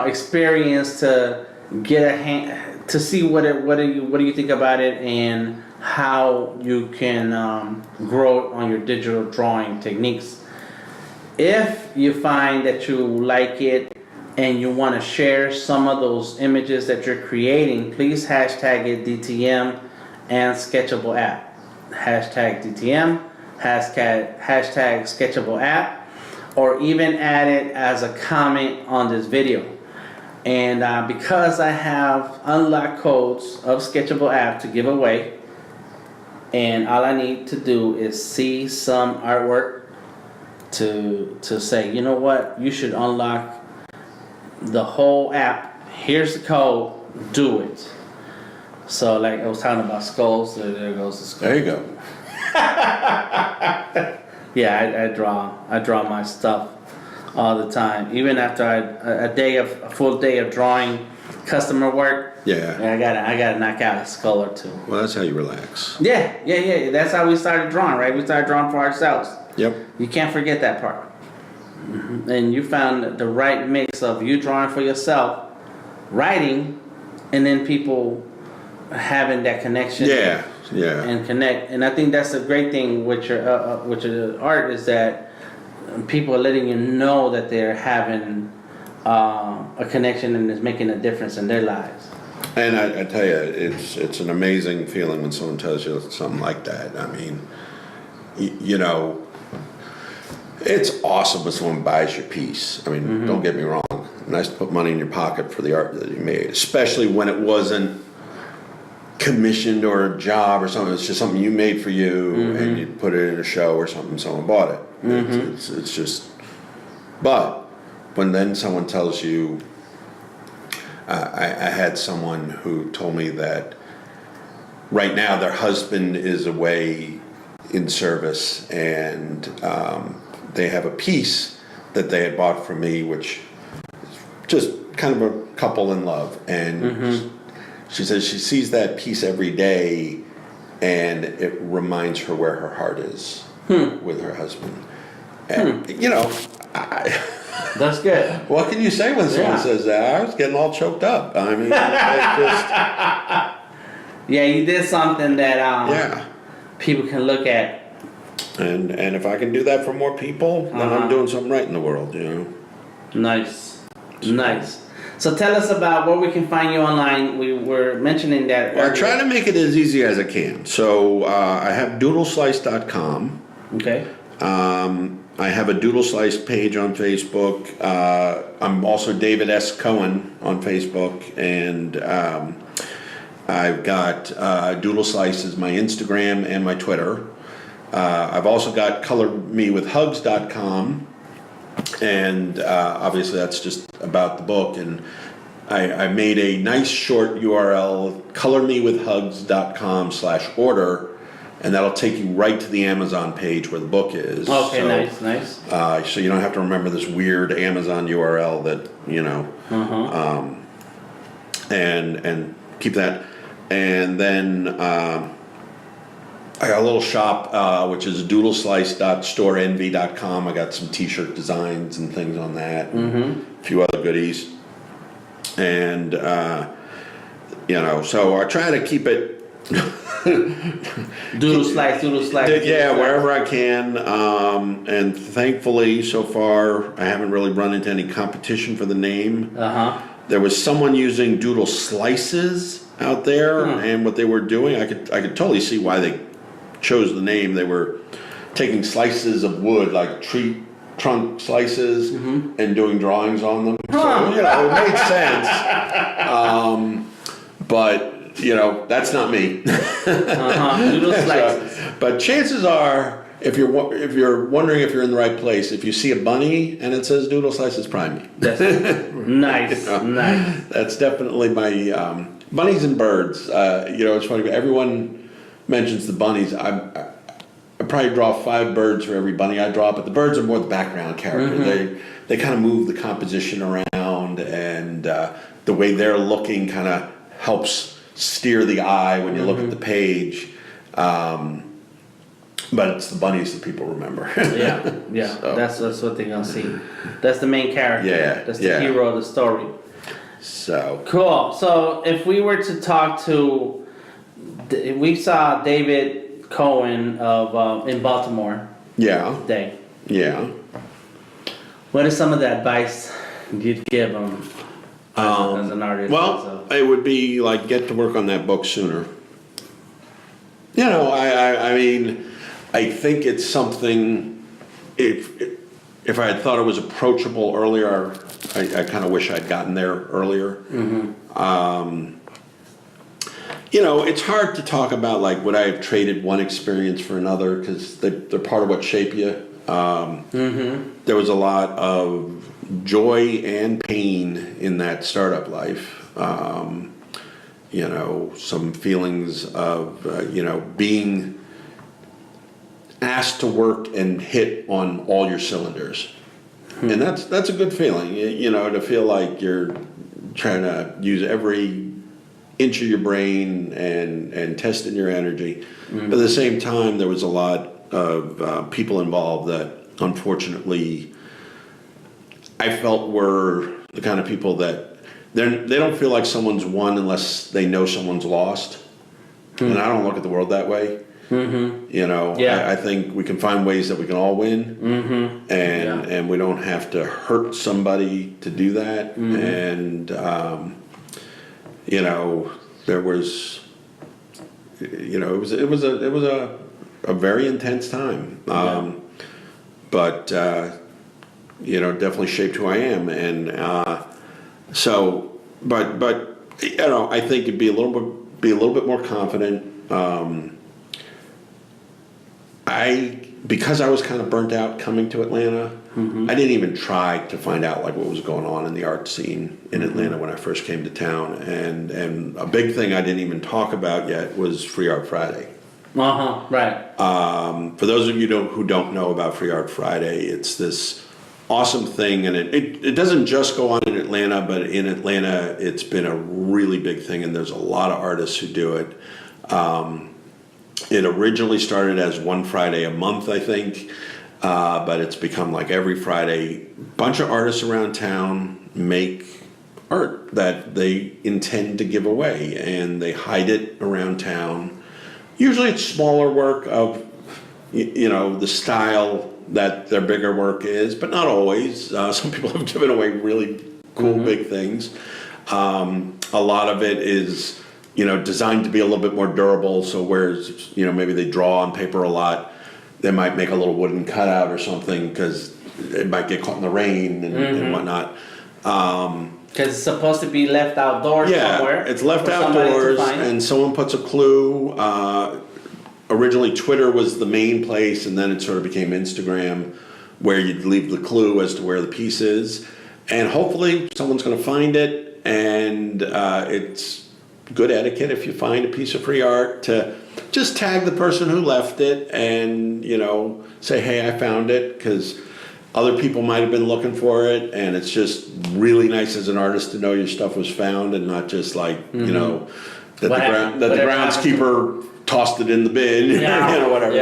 A: experience to get a hand to see what do you think about it and how you can grow on your digital drawing techniques. If you find that you like it and you want to share some of those images that you're creating, please hashtag it DTM and Sketchable App. Hashtag DTM, hashtag Sketchable App, or even add it as a comment on this video. And because I have unlocked codes of Sketchable App to give away, and all I need to do is see some artwork to say, you know what, you should unlock the whole app. Here's the code, do it. So like I was talking about skulls, there goes the skull.
B: There you go.
A: Yeah, I draw my stuff all the time. Even after a full day of drawing customer work.
B: Yeah.
A: I gotta knock out a skull or two.
B: Well, that's how you relax.
A: Yeah. That's how we started drawing, right? We started drawing for ourselves.
B: Yep.
A: You can't forget that part. And you found the right mix of you drawing for yourself, writing, and then people having that connection.
B: Yeah.
A: And connect. And I think that's a great thing with your art, is that people are letting you know that they're having a connection and it's making a difference in their lives.
B: And I tell you, it's an amazing feeling when someone tells you something like that. I mean, you know, it's awesome when someone buys your piece. I mean, don't get me wrong. Nice to put money in your pocket for the art that you made, especially when it wasn't commissioned or a job or something. It's just something you made for you, and you put it in a show or something. Someone bought it. It's just. But when then someone tells you, I had someone who told me that right now their husband is away in service, and they have a piece that they had bought from me, which is just kind of a couple in love, and she says she sees that piece every day, and it reminds her where her heart is with her husband. And you know,
A: That's good.
B: what can you say when someone says that? I was getting all choked up. I mean, it's just
A: Yeah, you did something that people can look at.
B: And if I can do that for more people, then I'm doing something right in the world, you know.
A: Nice. So tell us about where we can find you online. We were mentioning that.
B: Well, I try to make it as easy as I can. So I have doodleslice.com.
A: Okay.
B: I have a Doodle Slice page on Facebook. I'm also David S. Cohen on Facebook. And I've got Doodle Slice as my Instagram and my Twitter. I've also got colormewithhugs.com. And obviously that's just about the book. And I made a nice short URL, colormewithhugs.com/order, and that'll take you right to the Amazon page where the book is.
A: Okay,
B: so,
A: nice.
B: So you don't have to remember this weird Amazon URL that, you know, and keep that. And then I got a little shop, which is doodleslice.storeenvy.com. I got some t-shirt designs and things on that, and a few other goodies. And, you know, so I try to keep it...
A: Doodle slice.
B: Yeah, wherever I can. And thankfully, so far, I haven't really run into any competition for the name. There was someone using Doodle Slices out there, and what they were doing, I could totally see why they chose the name. They were taking slices of wood, like tree trunk slices, and doing drawings on them. So, you know, it made sense. But, you know, that's not me.
A: Doodle slices.
B: But chances are, if you're wondering if you're in the right place, if you see a bunny and it says Doodle Slice, it's probably me.
A: That's nice.
B: You know,
A: Nice.
B: That's definitely my bunnies and birds. You know, it's funny. Everyone mentions the bunnies. I probably draw 5 birds for every bunny I draw, but the birds are more the background character. They kind of move the composition around, and the way they're looking kind of helps steer the eye when you look at the page. But it's the bunnies that people remember.
A: Yeah.
B: So.
A: That's what they're gonna see. That's the main character.
B: Yeah,
A: That's the hero of the story.
B: So
A: Cool. So if we were to talk to, we saw David Cohen of in Baltimore
B: yeah.
A: today.
B: Yeah.
A: What is some of the advice you'd give them as an artist?
B: Well, it would be like get to work on that book sooner. You know, I mean, I think it's something. If I had thought it was approachable earlier, I kind of wish I'd gotten there earlier. Mm-hmm. You know, it's hard to talk about like would I have traded one experience for another because they're part of what shape you. There was a lot of joy and pain in that startup life. You know, some feelings of being asked to work and hit on all your cylinders, and that's a good feeling. You know, to feel like you're trying to use every inch of your brain and testing your energy. But at the same time, there was a lot of people involved that unfortunately I felt were the kind of people that they don't feel like someone's won unless they know someone's lost. And I don't look at the world that way. You know, I think we can find ways that we can all win, and we don't have to hurt somebody to do that. And you know, there was, you know, it was a very intense time. But you know, definitely shaped who I am, and so, but you know, I think it'd be a little bit more confident. Because I was kind of burnt out coming to Atlanta, I didn't even try to find out like what was going on in the art scene in Atlanta when I first came to town, and a big thing I didn't even talk about yet was Free Art Friday.
A: Right.
B: For those of you who don't know about Free Art Friday, it's this awesome thing, and it doesn't just go on in Atlanta, but in Atlanta it's been a really big thing, and there's a lot of artists who do it. It originally started as one Friday a month, I think, but it's become like every Friday. Bunch of artists around town make art that they intend to give away, and they hide it around town. Usually it's smaller work of, you know, the style that their bigger work is, but not always. Some people have given away really cool big things. A lot of it is, you know, designed to be a little bit more durable. So whereas, you know, maybe they draw on paper a lot, they might make a little wooden cutout or something because it might get caught in the rain and whatnot.
A: Because it's supposed to be left outdoors somewhere.
B: It's left outdoors, and someone puts a clue. Originally, Twitter was the main place, and then it sort of became Instagram, where you'd leave the clue as to where the piece is. And hopefully someone's going to find it, and it's good etiquette if you find a piece of free art to just tag the person who left it and, you know, say, hey, I found it, because other people might have been looking for it, and it's just really nice as an artist to know your stuff was found and not just like, you know, that the groundskeeper tossed it in the bin, you know, whatever.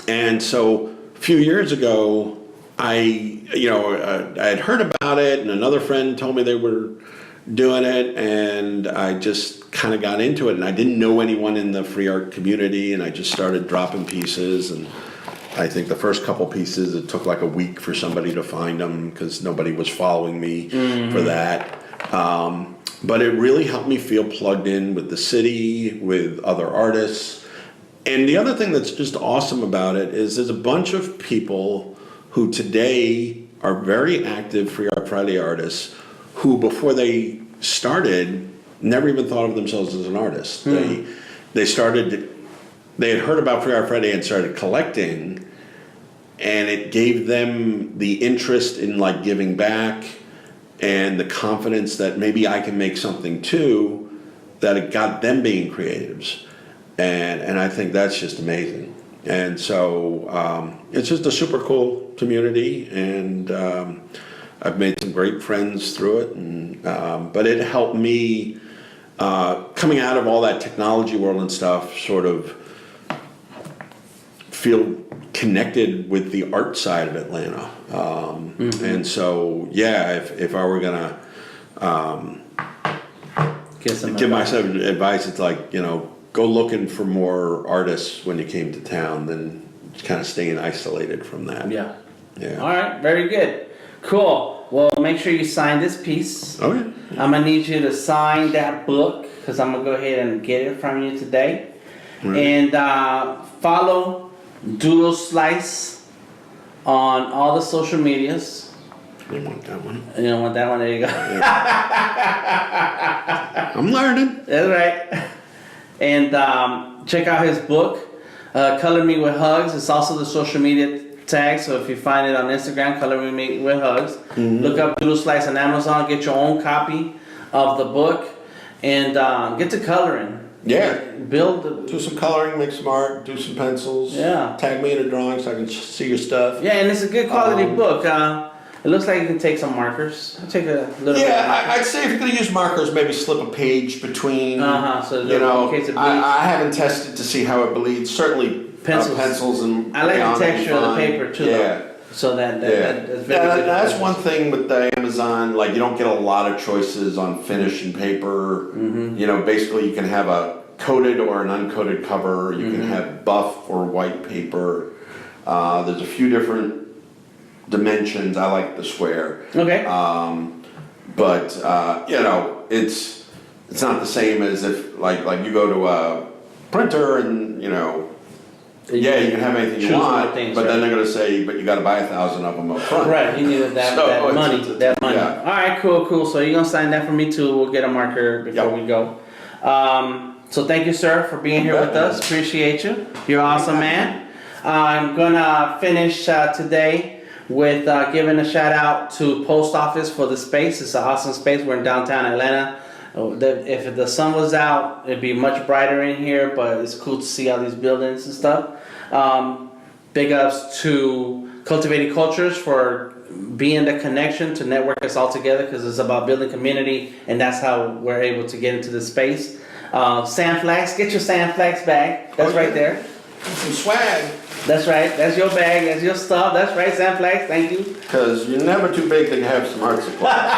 B: And so a few years ago, I had heard about it, and another friend told me they were doing it, and I just kind of got into it, and I didn't know anyone in the free art community, and I just started dropping pieces, and I think the first couple pieces, it took like a week for somebody to find them because nobody was following me for that. But it really helped me feel plugged in with the city, with other artists. And the other thing that's just awesome about it is there's a bunch of people who today are very active Free Art Friday artists who, before they started, never even thought of themselves as an artist. They had heard about Free Art Friday and started collecting, and it gave them the interest in like giving back and the confidence that maybe I can make something too, that it got them being creatives. And I think that's just amazing. And so it's just a super cool community, and I've made some great friends through it. And but it helped me, coming out of all that technology world and stuff, sort of feel connected with the art side of Atlanta. And so, yeah, if I were gonna give myself advice, it's like, you know, go looking for more artists when you came to town than kind of staying isolated from that. Yeah.
A: All right, very good. Cool. Well, make sure you sign this piece.
B: Okay.
A: I'm going to need you to sign that book because I'm going to go ahead and get it from you today.
B: Right.
A: And follow Doodle Slice on all the social medias.
B: I want that one.
A: You don't want that one? There you go.
B: I'm learning.
A: That's right. And check out his book, Color Me With Hugs. It's also the social media tag, so if you find it on Instagram, Color Me With Hugs. Look up Doodle Slice on Amazon, get your own copy of the book, and get to coloring.
B: Yeah.
A: Build.
B: Do some coloring, make some art, do some pencils.
A: Yeah.
B: Tag me in a drawing so I can see your stuff.
A: Yeah, and it's a good quality book. It looks like you can take some markers. I'll take a little bit.
B: Yeah, I'd say if you're going to use markers, maybe slip a page between.
A: So
B: you know,
A: in case it bleeds.
B: I haven't tested to see how it bleeds. Certainly pencils and.
A: I like the
B: crayon
A: texture of the
B: fine.
A: paper too.
B: Yeah.
A: Though. So that's very good.
B: That's one thing with the Amazon. Like you don't get a lot of choices on finish and paper. You know, basically you can have a coated or an uncoated cover. You can have buff or white paper. There's a few different dimensions. I like the square.
A: Okay.
B: But you know, it's not the same as if like you go to a printer and you know. Yeah, you can have anything you want,
A: things,
B: but then they're going to say, but you got to buy 1,000 of them up front.
A: Right, you need that money.
B: Yeah.
A: All right, cool. So you're going to sign that for me too. We'll get a marker before we go. So thank you, sir, for being here with us. Appreciate you. You're awesome, man. I'm going to finish today with giving a shout out to Post Office for the space. It's an awesome space. We're in downtown Atlanta. If the sun was out, it'd be much brighter in here, but it's cool to see all these buildings and stuff. Big ups to Cultivating Cultures for being the connection to network us all together, because it's about building community, and that's how we're able to get into this space. Sand Flags, get your Sand Flags bag. That's right there.
B: Some swag.
A: That's right. That's your bag. That's your stuff. That's right, Sand Flags. Thank you.
B: Because you're never too big to have some art supplies.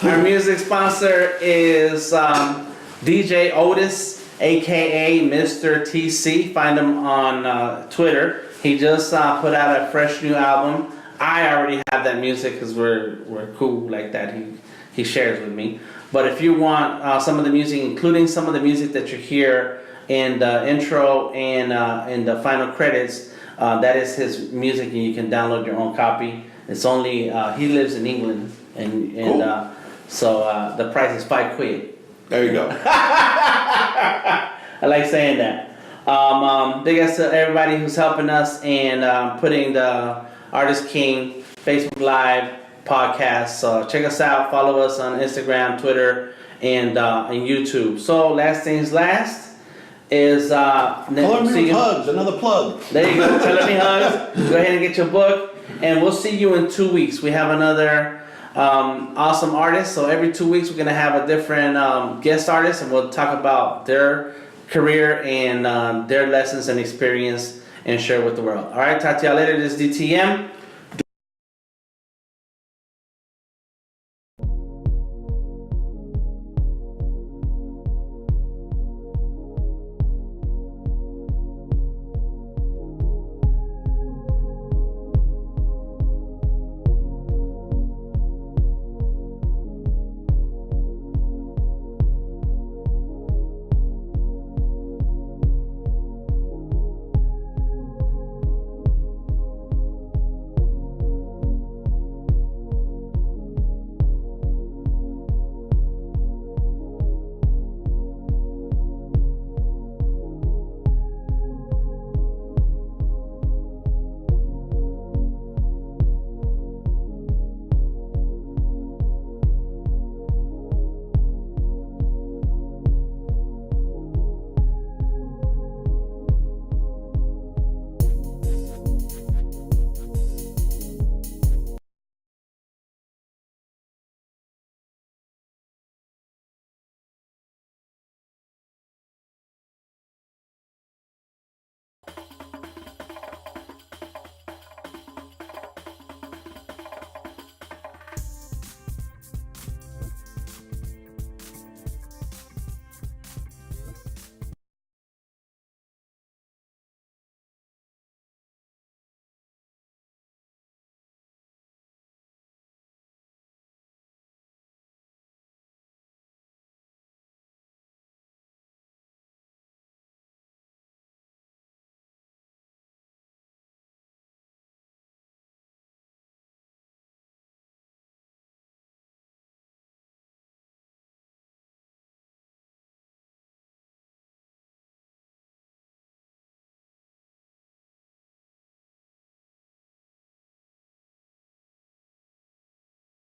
A: Our music sponsor is DJ Otis, aka Mr. TC. Find him on Twitter. He just put out a fresh new album. I already have that music because we're cool like that. He shares with me. But if you want some of the music, including some of the music that you hear in the intro and in the final credits, that is his music, and you can download your own copy. It's only he lives in England, and
B: cool.
A: So the price is £5.
B: There you go.
A: I like saying that. Big ups to everybody who's helping us and putting the Artist King Facebook Live podcast. So check us out. Follow us on Instagram, Twitter, and YouTube. So last things last is
B: Color Me With Hugs, another plug.
A: There you go. Color Me Hugs. Go ahead and get your book, and we'll see you in 2 weeks. We have another awesome artist. So every 2 weeks we're gonna have a different guest artist, and we'll talk about their career and their lessons and experience and share with the world. All right, talk to y'all later. This is DTM.